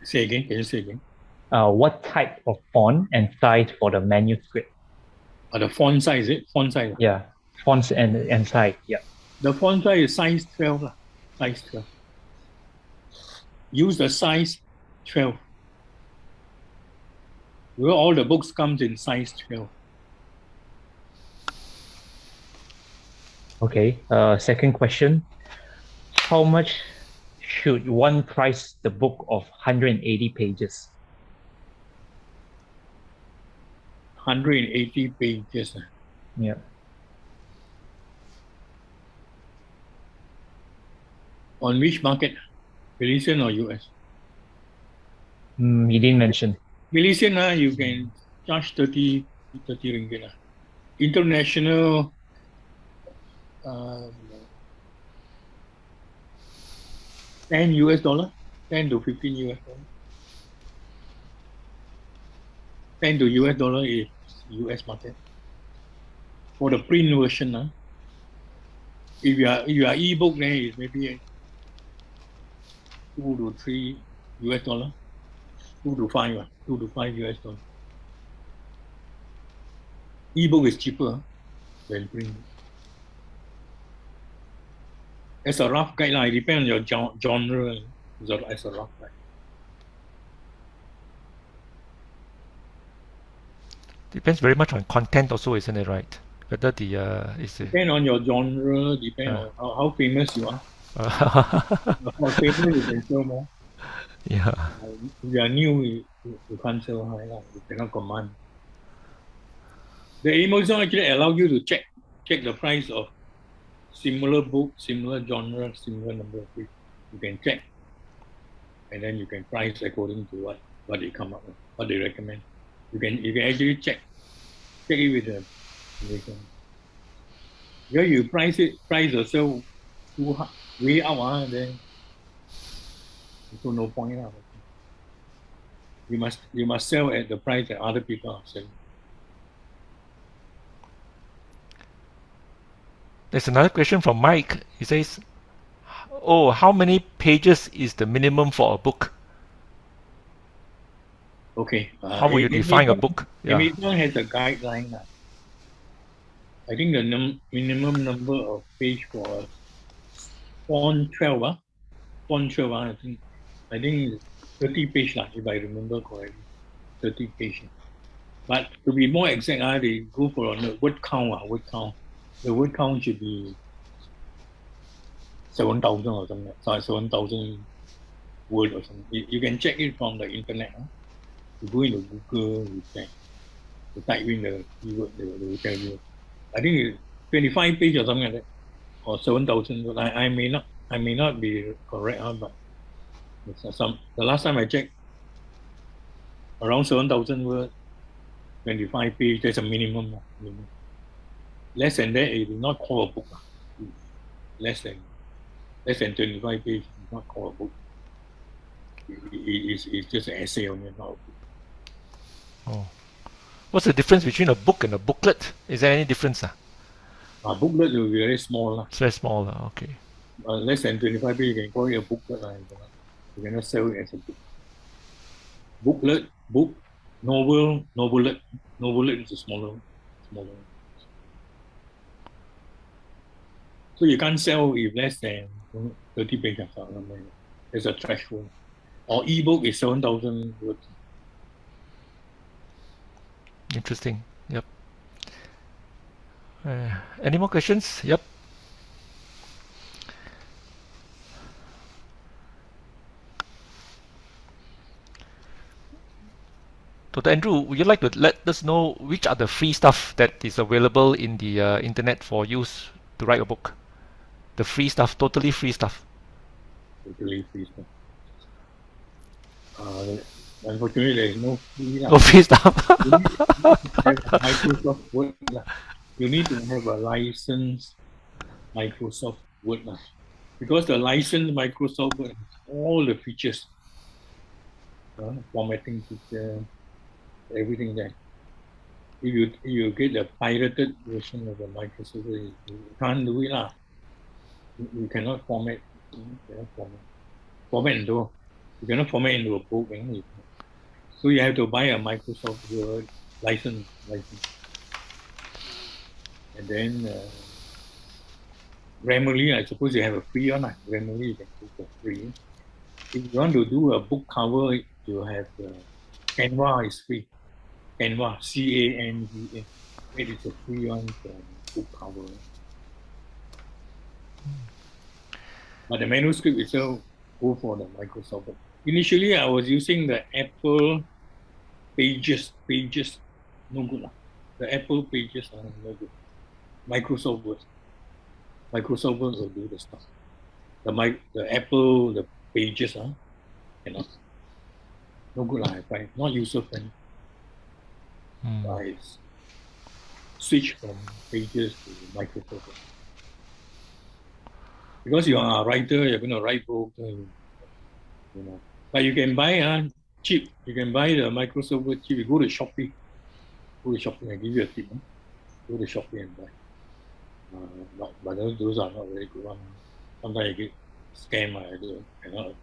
Say again. Can you say again? What type of font and size for the manuscript? The font size, is it? Font size? Yeah, fonts and size, yeah. The font size is size 12. Size 12. Use the size 12. Well, all the books comes in size 12. Okay. Second question. How much should one price the book of 180 pages? 180 pages. Yeah. On which market? Malaysian or US? You didn't mention. Malaysian, you can charge 30 ringgit. International, 10 US dollar, 10 to 15 US dollar. 10 to US dollar is US market. For the print version, if you are ebook, then it's maybe 2 to 3 US dollar, 2 to 5, 2 to 5 US dollar. Ebook is cheaper than print. As a rough guideline, it depends on your genre. As a rough guide. Depends very much on content also, isn't it, right? Whether the is it, Depend on your genre, depend on how famous you are. How famous you can sell more. yeah. If you are new, you can't sell high, you cannot command. The Amazon actually allows you to check the price of similar book, similar genre, similar number of books. You can check, and then you can price according to what they come up with, what they recommend. You can actually check it with the Amazon. If you price yourself too high, way out, then so no point. You must sell at the price that other people are selling. There's another question from Mike. He says, "Oh, how many pages is the minimum for a book? Okay. How will you define a book?" Yeah. Amazon has a guideline. I think the minimum number of page for font 12, font 12, I think 30 page, if I remember correctly, 30 page. But to be more exact, they go for the word count. Word count. The word count should be 7,000 or something. Sorry, 7,000 word or something. You can check it from the internet. You go into Google, you check. You type in the keyword, they will tell you. I think it's 25 page or something like that, or 7,000 word. I may not be correct, but the last time I checked, around 7,000 word, 25 page. That's a minimum. Less than that, it is not called a book. Less than 25 pages is not called a book. It's just an essay only, not a book. Oh. What's the difference between a book and a booklet? Is there any difference? A booklet will be very small. It's very small. Okay. Less than 25 pages, you can call it a booklet. You cannot sell it as a book. Booklet, book, novel, novelette. Novelette is a smaller. So you can't sell if less than 30 pages. There's a threshold. Or ebook is 7,000 words. Interesting. Yep. Any more questions? Yep. Dr. Andrew, would you like to let us know which are the free stuff that is available in the internet for use to write a book? The free stuff, totally free stuff. Totally free stuff. Unfortunately, there is no free. No free stuff. Microsoft Word. You need to have a licensed Microsoft Word. Because the licensed Microsoft Word has all the features. Formatting feature, everything there. If you get the pirated version of the Microsoft Word, you can't do it. You cannot format. You cannot format into a book. So you have to buy a Microsoft Word license. And then Grammarly, I suppose you have a free one. Grammarly you can do for free. If you want to do a book cover, you have Canva is free. Canva, Canva. It is a free one for book cover. But the manuscript itself, go for the Microsoft Word. Initially, I was using the Apple Pages, no good. The Apple Pages are no good. Microsoft Word will do the stuff. The Apple, the Pages, cannot. No good, I find. Not user-friendly. I switch from Pages to Microsoft Word. Because you are a writer, you're going to write books, you know. But you can buy cheap. You can buy the Microsoft Word cheap. You go to Shopee. I give you a tip. Go to Shopee and buy. But those are not very good ones. Sometimes you get scammed. I cannot.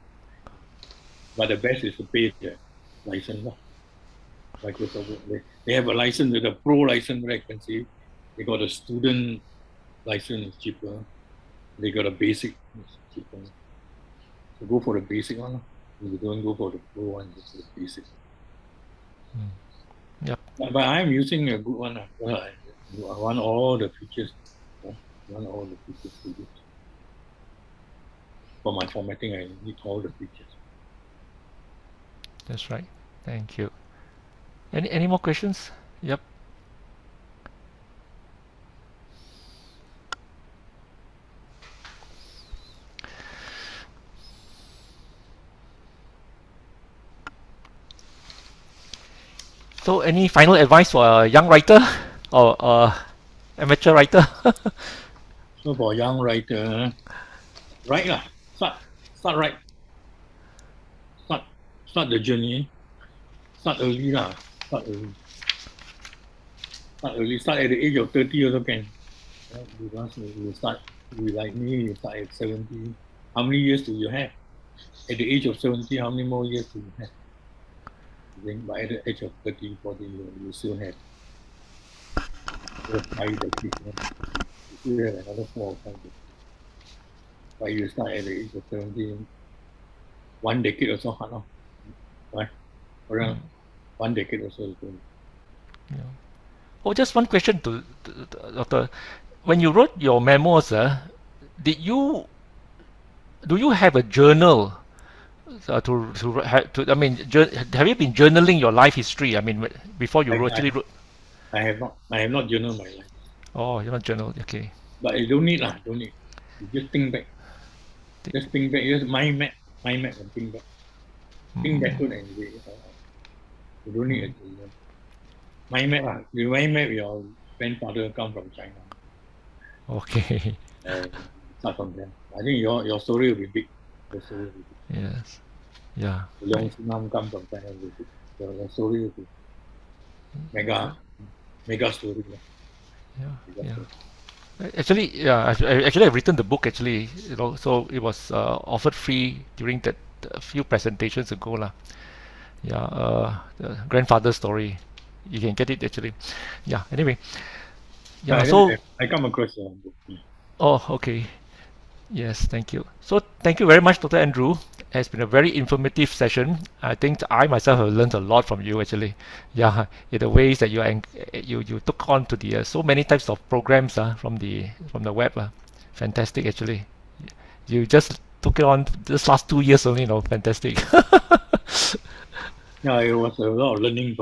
But the best is to pay the license. Microsoft Word. They have a license with a pro license, very expensive. They got a student license, is cheaper. They got a basic, it's cheaper. So go for the basic one. If you don't go for the pro one, just the basic. Yep. But I'm using a good one. I want all the features. I want all the features to use. For my formatting, I need all the features. That's right. Thank you. Any more questions? Yep. So, any final advice for a young writer or amateur writer? So for young writer, write lah. Start write. Start the journey. Start early lah. Start early. Start at the age of 30 also can. Because you start, like me, you start at 70. How many years do you have? At the age of 70, how many more years do you have? Then by the age of 30, 40, you still have 5 decades. You still have another 4 or 5 decades. But you start at the age of 70, 1 decade also hard, no? Right? Around 1 decade also is good. Yeah. Oh, just one question to Doctor. When you wrote your memoirs, do you have a journal? Have you been journaling your life history? I mean, before you actually wrote. I have not journaled my life. Oh, you're not journal. Okay. But you don't need lah. Don't need. You just think back. Just mind map and think back. Think backward and you don't need a journal. Mind map lah. You mind map your grandfather come from China. Okay. Start from them. I think your story will be big. Your story will be big. Yes. Yeah. Leong come from China will be big. Your story will be mega story. Yeah. Actually, yeah. Actually, I've written the book. Actually, so it was offered free during that few presentations ago, lah. Yeah. The grandfather story. You can get it actually. Yeah. Anyway. Yeah. So I come across your book. Oh, okay. Yes, thank you. So thank you very much, Dr. Andrew. It has been a very informative session. I think I myself have learned a lot from you actually. Yeah, in the ways that you took on to the so many types of programs from the web. Fantastic actually. You just took it on this last 2 years only, fantastic. Yeah, it was a lot of learning in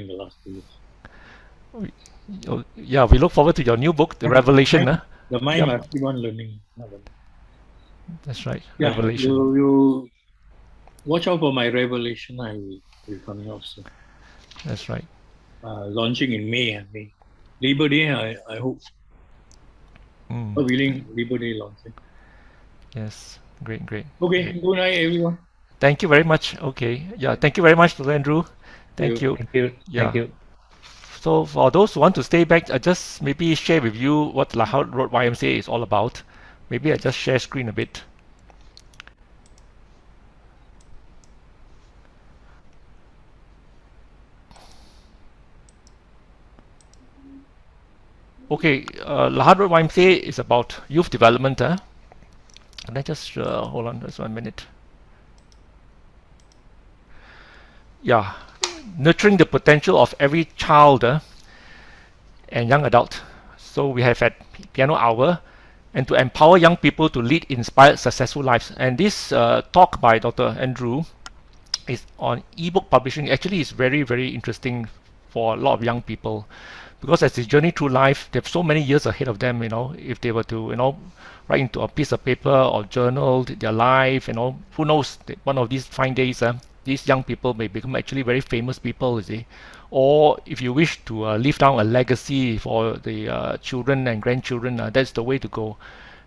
the last 2 years. Yeah, we look forward to your new book, The Revelation. The mind must keep on learning. That's right. Yeah, Revelation. You watch out for my Revelation. I will coming out soon. That's right. Launching in May. Labor Day, I hope. God willing, Labor Day launching. Yes, great. Okay, great. Good night, everyone. Thank you very much. Okay, yeah, thank you very much, Dr. Andrew. Thank you. Thank you. Yeah. Thank you. So for those who want to stay back, I just maybe share with you what Lahad Road YMCA is all about. Maybe I just share screen a bit. Okay, Lahad Road YMCA is about youth development. Can I just hold on just 1 minute? Yeah, nurturing the potential of every child and young adult. So we have had piano hour, and to empower young people to lead inspired, successful lives. And this talk by Dr. Andrew is on ebook publishing. Actually, is very, very interesting for a lot of young people, because as they journey through life, they have so many years ahead of them. If they were to, write into a piece of paper or journal their life, who knows? One of these fine days, these young people may become actually very famous people, you see. Or if you wish to leave down a legacy for the children and grandchildren, that's the way to go.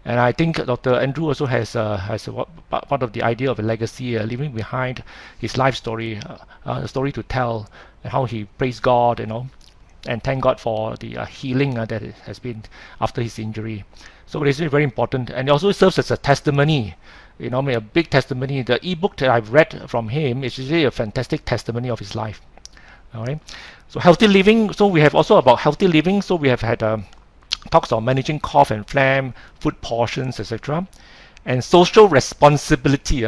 And I think Dr. Andrew also has part of the idea of a legacy, leaving behind his life story, a story to tell, and how he praised God, and thank God for the healing that it has been after his injury. So it's very important, and it also serves as a testimony. A big testimony. The ebook that I've read from him is really a fantastic testimony of his life. All right. So healthy living. So we have also about healthy living. So we have had talks on managing cough and phlegm, food portions, etc. And social responsibility,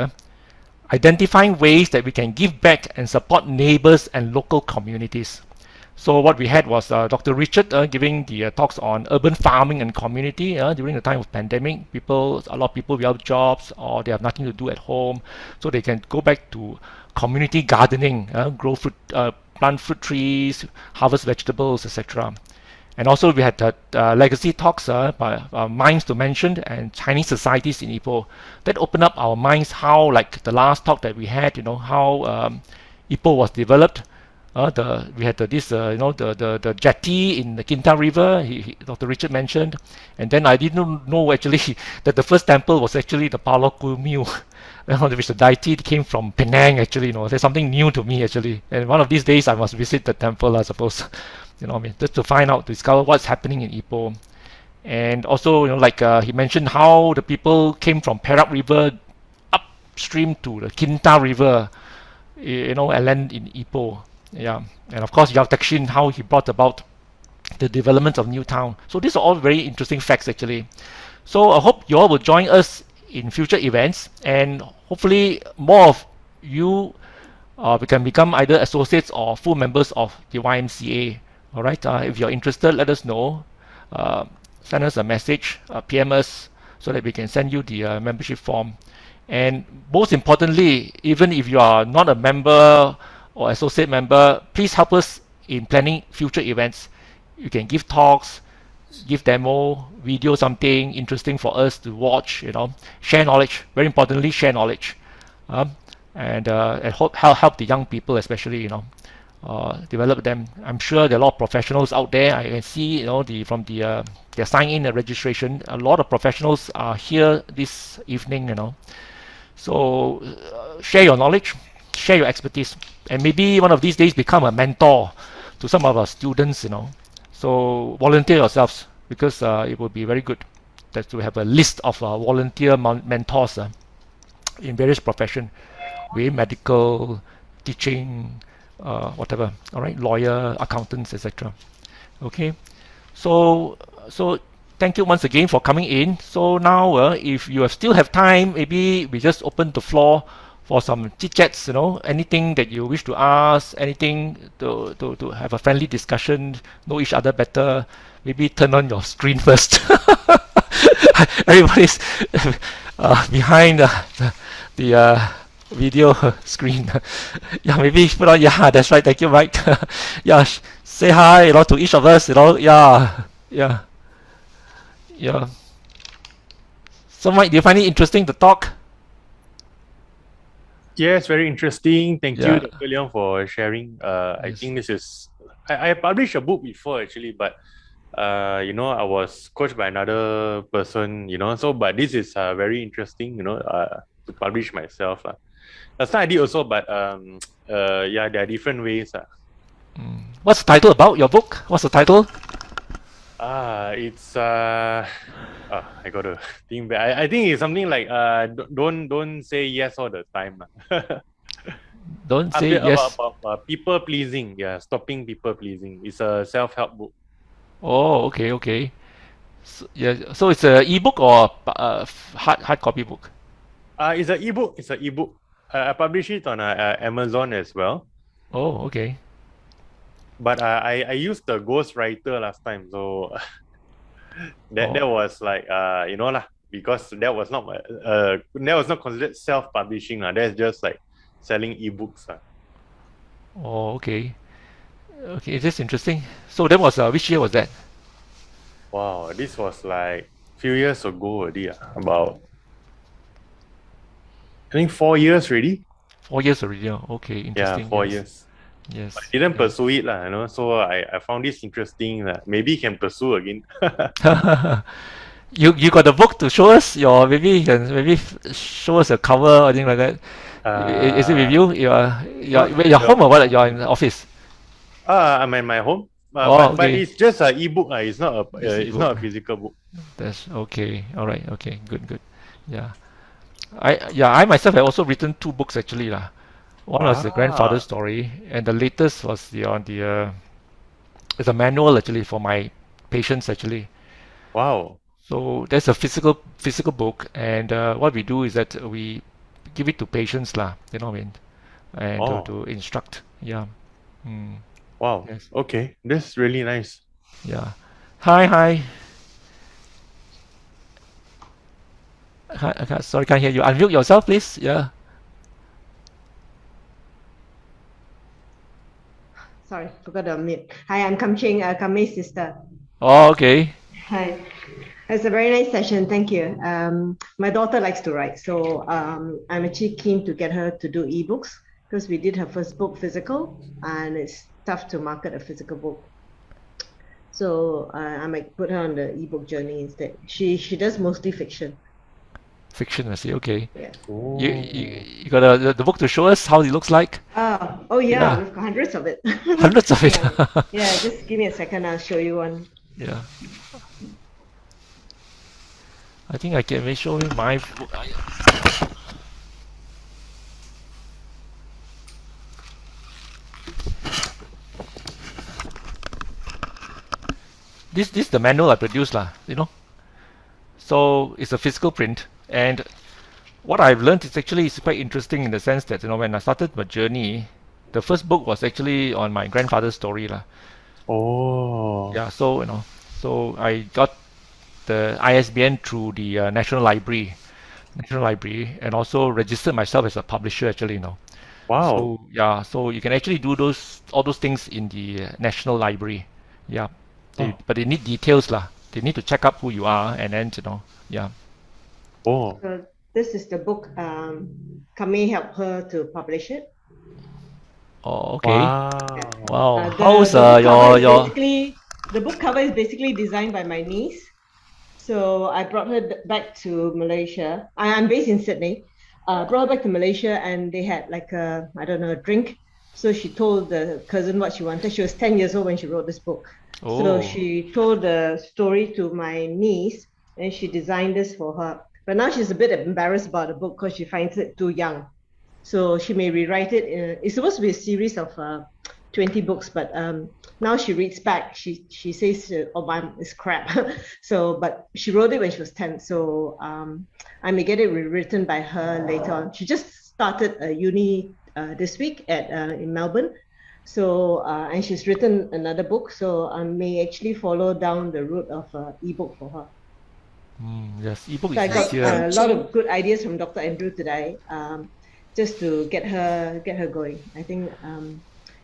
identifying ways that we can give back and support neighbors and local communities. So what we had was Dr. Richard giving the talks on urban farming and community during the time of pandemic. A lot of people without jobs, or they have nothing to do at home, so they can go back to community gardening, grow fruit, plant fruit trees, harvest vegetables, etc. And also we had legacy talks by Minds to Mention and Chinese societies in Ipoh. That opened up our minds how, like the last talk that we had, how Ipoh was developed. We had the jetty in the Kinta River, Dr. Richard mentioned. And then I didn't know actually that the first temple was actually the Palo Kumiu, which the deity came from Penang actually. There's something new to me actually. And one of these days I must visit the temple, I suppose. Just to find out, to discover what's happening in Ipoh. And also, he mentioned how the people came from Perak River upstream to the Kinta River, and land in Ipoh. Yeah, and of course Yao Tekshin, how he brought about the development of New Town. So these are all very interesting facts actually. So I hope you all will join us in future events, and hopefully more of you we can become either associates or full members of the YMCA. All right, if you're interested, let us know. Send us a message, PM us, so that we can send you the membership form. And most importantly, even if you are not a member or associate member, please help us in planning future events. You can give talks, give demo, video something interesting for us to watch, share knowledge. Very importantly, share knowledge. And help the young people especially, develop them. I'm sure there are a lot of professionals out there. I can see, from their sign-in and registration, a lot of professionals are here this evening, So share your knowledge, share your expertise, and maybe one of these days become a mentor to some of our students, So volunteer yourselves, because it would be very good that to have a list of volunteer mentors in various professions, be it medical, teaching, whatever. All right, lawyer, accountants, etc. Okay, so thank you once again for coming in. So now, if you still have time, maybe we just open the floor for some chit chats. Anything that you wish to ask, anything to have a friendly discussion, know each other better. Maybe turn on your screen first. Everybody's behind the video screen. Yeah, maybe put on. Yeah, that's right. Thank you, Mike. Yeah, say hi, to each of us. Yeah. So, Mike, do you find it interesting to talk? Yes, very interesting. Thank Yeah. you, Dr. Leong, for sharing. I Yes. think this is. I published a book before actually, but I was coached by another person. So but this is very interesting. To publish myself. Last time I did also, but yeah, there are different ways. What's the title about your book? What's the title? It's I gotta think back. I think it's something like don't say yes all the time. Don't say yes. About people pleasing. Yeah, stopping people pleasing. It's a self-help book. Oh, okay. So, yeah. So it's a ebook or hard copy book? It's an ebook. I publish it on Amazon as well. Oh, okay. But I used the ghostwriter last time, so that Oh, was like you know lah, because that was not considered self-publishing lah. That's just like selling ebooks lah. oh, okay. Okay, that's interesting. So that was which year was that? Wow, this was like few years ago already. About I think 4 years already. 4 years already. Oh, okay, Yeah, interesting. 4 years. Yes. Didn't Yeah. pursue it lah, you know. So I found this interesting. Maybe can pursue again. You got the book to show us? Your maybe you can show us a cover or anything like that. Is it with you? You're home or what? You're in the office. I'm in my home. Oh, But okay. it's just an ebook. It's not a It's it's not a ebook. physical book. That's okay. All right. Okay. Good. Yeah. I myself have also written 2 books actually lah. One was the grandfather Ah, story, and the latest was the it's a manual actually for my patients actually. wow. So there's a physical book, and what we do is that we give it to patients lah. You know what I mean? And Oh, to instruct. Yeah. Mm, wow. yes. Okay, that's really nice. Yeah. Hi. Sorry, can't hear you. Unmute yourself, please. Yeah. Sorry, forgot to unmute. Hi, I'm Kam Ching, Kamei's sister. Oh, okay. Hi. It's a very nice session. Thank you. My daughter likes to write, so I'm actually keen to get her to do ebooks because we did her first book physical, and it's tough to market a physical book. So I might put her on the ebook journey instead. She does mostly fiction. Fiction, I see. Okay. Yeah. Oh. You got the book to show us how it looks like? Oh yeah, Yeah. we've got hundreds of it. Hundreds of it. Yeah, just give me a second. I'll show you one. Yeah. I think I can maybe show you my book. This the manual I produced lah, you know. So it's a physical print, and what I've learned is actually it's quite interesting in the sense that when I started my journey, the first book was actually on my grandfather's story lah. Oh. Yeah, so so I got the ISBN through the National Library, and also registered myself as a publisher actually. Wow. So yeah, so you can actually do all those things in the National Library. Yeah, but they need details lah. They need to check up who you are, and then yeah. Oh. So this is the book. Kamei helped her to publish it. Oh, okay. Wow. Wow. The How's book cover is your the book cover is basically designed by my niece. So I brought her back to Malaysia. I'm based in Sydney. Brought her back to Malaysia, and they had like a drink. So she told the cousin what she wanted. She was 10 years old when she wrote this book. Oh. So she told the story to my niece, and she designed this for her. But now she's a bit embarrassed about the book because she finds it too young. So she may rewrite it. It's supposed to be a series of 20 books, but now she reads back. She says, "Oh, mom, it's crap." So, but she wrote it when she was 10. So I may get it rewritten by her later on. She just started a uni this week in Melbourne. So and she's written another book. So I may actually follow down the route of ebook for her. yes, ebook So I is got easier. a lot of good ideas from Dr. Andrew today, just to get her going. I think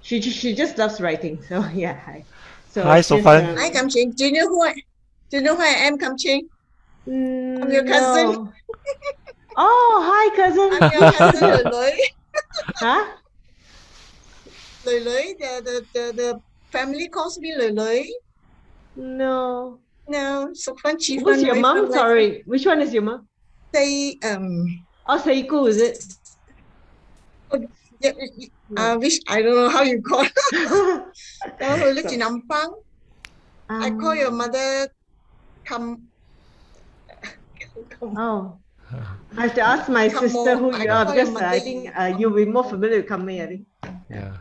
she just loves writing. So yeah, hi. So Hi, since, Sophan. Hi, Kam Ching. Do you know who I am, Kam Ching? I'm your cousin. no. Oh, hi, cousin. I'm your cousin, Lui Lui. Huh? Lui Lui. The family calls me Lui Lui. No. No, so fun, chief. Who's your mom? Sorry, which one is your mom? Say Oh, Seiku, is it? which I don't know how you call. Who lives in Ampang. I call your mother Kam. Oh. I have to ask my Come sister on, who I you are call your because I mother. think you'll be more familiar with Kamei, I think. Yeah.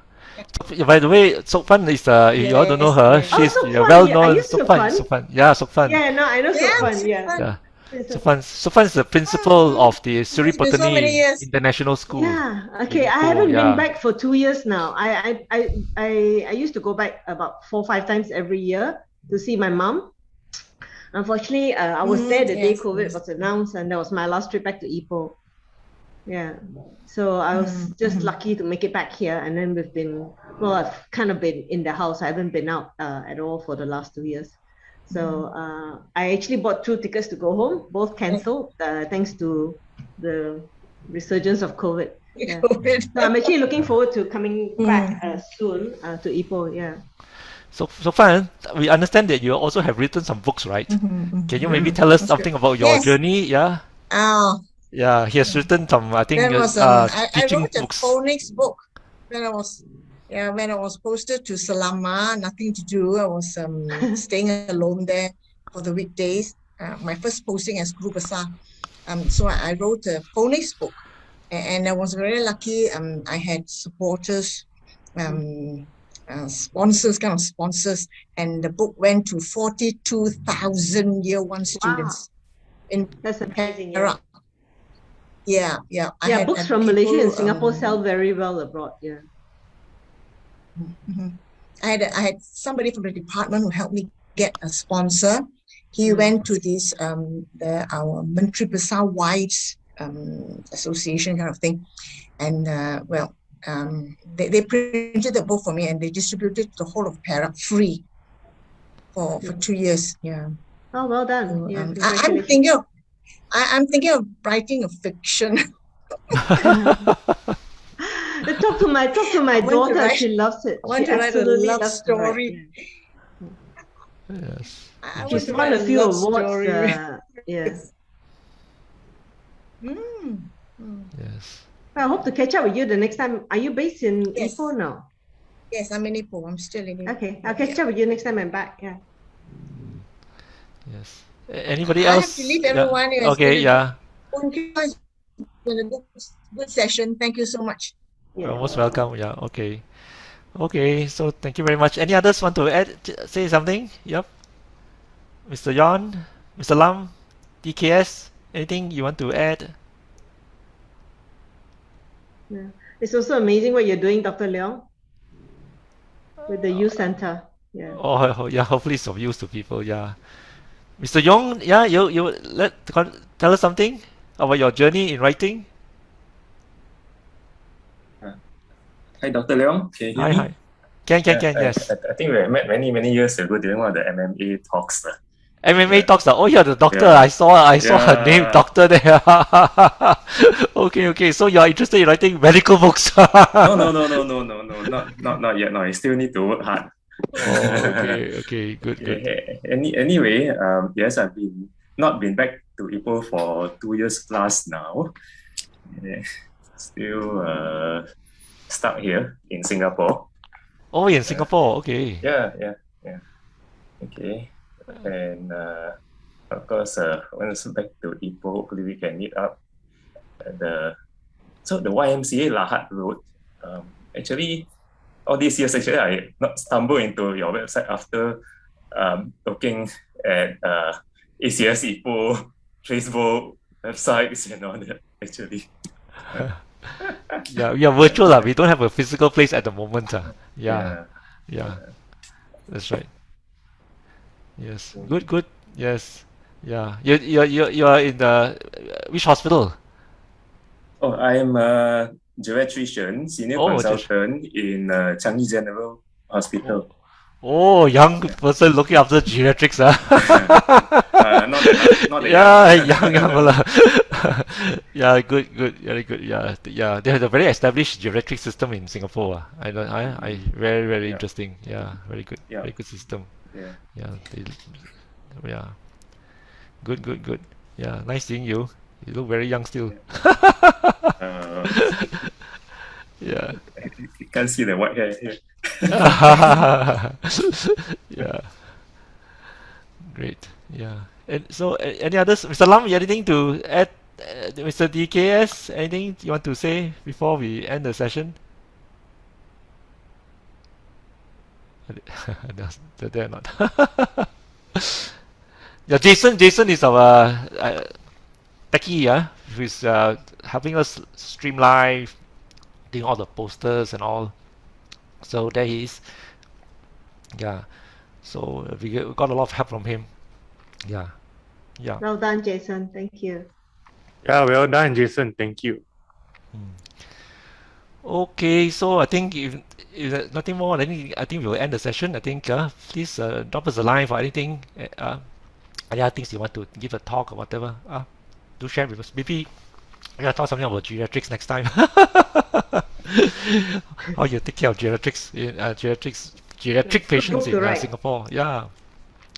By the way, Sophan is if you all don't know her, Yes, she's Sophan, well yeah. Are known. you Sophan. Sophan? Yeah, Sophan. Yeah, no, I know Yeah, Sophan, yeah. Sophan. Yeah. Sufan is the principal of the Sri It's been so many Patani years. International School. Yeah. in Okay. I Ipoh, haven't yeah. been back for 2 years now. I used to go back about 4 or 5 times every year to see my mom. Unfortunately, I was there the day Yes, COVID yes. was announced, and that was my last trip back to Ipoh. Yeah. So I was just lucky to make it back here, and then I've kind of been in the house. I haven't been out at all for the last 2 years. So I actually bought 2 tickets to go home, both cancelled thanks to the resurgence of COVID. Yeah. COVID. So I'm actually looking forward to coming back soon to Ipoh. Yeah. So Sufan, we understand that you also have written some books, right? Can you maybe tell us That's something good. about your Yes. journey? Yeah. Oh, Yeah, he has written some, I think, that was I teaching wrote a books. phonics book when I was posted to Selama, nothing to do. I was staying alone there for the weekdays. My first posting as Guru Besar. So I wrote a phonics book, and I was very lucky. I had supporters, sponsors, kind of sponsors, and the book went to 42,000 year one students in That's amazing. Yeah. Perak. Yeah. I Yeah, had books from Malaysia and people, Singapore sell very well abroad. Yeah. I had somebody from the department who helped me get a sponsor. He went to this our Menteri Besar Wives Association kind of thing, and they printed the book for me and they distributed the whole of Perak free for 2 years. Yeah. Oh, well done. So, Yeah, I'm thinking of writing a fiction. Talk to my I want to daughter. write- She loves it. I want She to write a absolutely love loves to write, story. yeah. Yes. I want She's to won write a few love awards. story. Yeah. Yes. I hope to catch up with you the next time. Are you based in Yes. Ipoh now? Yes, I'm in Ipoh. I'm still in Ipoh. Okay, I'll catch up with you next time I'm back. Yeah. Yes. Anybody I else? have to leave Yeah. everyone. It's Okay, been a yeah. good session. Thank you so much. You're most welcome. Yeah, okay. Okay, so thank you very much. Any others want to add, say something? Yep. Mr. Yon, Mr. Lam, DKS, anything you want to add? Yeah. It's also amazing what you're doing, Dr. Leong, with the youth center. Yeah. Oh, yeah, hopefully it's of use to people, yeah. Mr. Yong, yeah, you tell us something about your journey in writing. Hi, Dr. Leong. Can you hear Hi, me? hi. Can, yes. I think we met many years ago during one of the MMA talks. MMA talks. Oh, you're the doctor. Yeah. I saw her name, Yeah. doctor there. Okay. So you're interested in writing medical books? No, not yet. No, I still need to work hard. Oh, okay, good. Anyway, yes, I've not been back to Ipoh for 2 years plus now. Still stuck here in Singapore. Oh, in Singapore. Okay. Yeah. Okay. And of course, when it's back to Ipoh, hopefully we can meet up at the YMCA Lahat Road. Actually, all these years, I not stumbled into your website after looking at ACS Ipoh, Facebook, websites and all that, actually. Yeah, we are virtual. We don't have a physical place at the moment. Yeah. That's right. Yes. Good. Yes. Yeah. You are in the which hospital? Oh, I am a geriatrician, senior consultant in Changi General Hospital. Oh, young person looking after geriatrics. Not that Yeah, young. Yeah, good, very good. Yeah. They have a very established geriatric system in Singapore. I very interesting. Yeah, very good. Yeah. Very good system. Yeah. Yeah. Good. Yeah, nice seeing you. You look very young still. Yeah. You can't see the white hair here. Yeah. Great. Yeah. And so, any others? Mr. Lam, you anything to add? Mr. DKS, anything you want to say before we end the session? They're not. Yeah, Jason is our techie, who's helping us streamline, doing all the posters and all. So there he is. Yeah. So we got a lot of help from him. Yeah. Yeah. Well done, Jason. Thank you. Yeah, well done, Jason. Thank you. Okay, so I think if there's nothing more, then I think we'll end the session. I think please drop us a line for anything. Yeah, things you want to give a talk or whatever. Do share with us. Maybe I gotta talk something about geriatrics next time. How you take care of geriatric patients book to in write. Singapore? Yeah,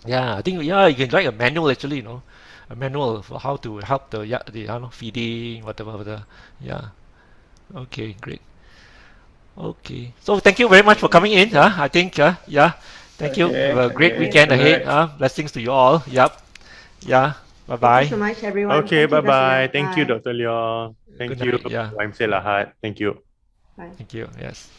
yeah. I think you can write a manual actually. A manual for how to help the feeding whatever. Yeah. Okay, great. Okay. So thank you very much for coming in. I think yeah. Thank you. Okay, Have a great okay, weekend good ahead. night. Blessings to you all. Yep. Yeah. Bye Thank you so bye. much, everyone. Okay, Thank you, bye-bye. Dr. Thank you, Bye. Dr. Leong. Good Thank you, night. Yeah. YMCA Lahat. Thank you. Bye. Thank you. Yes.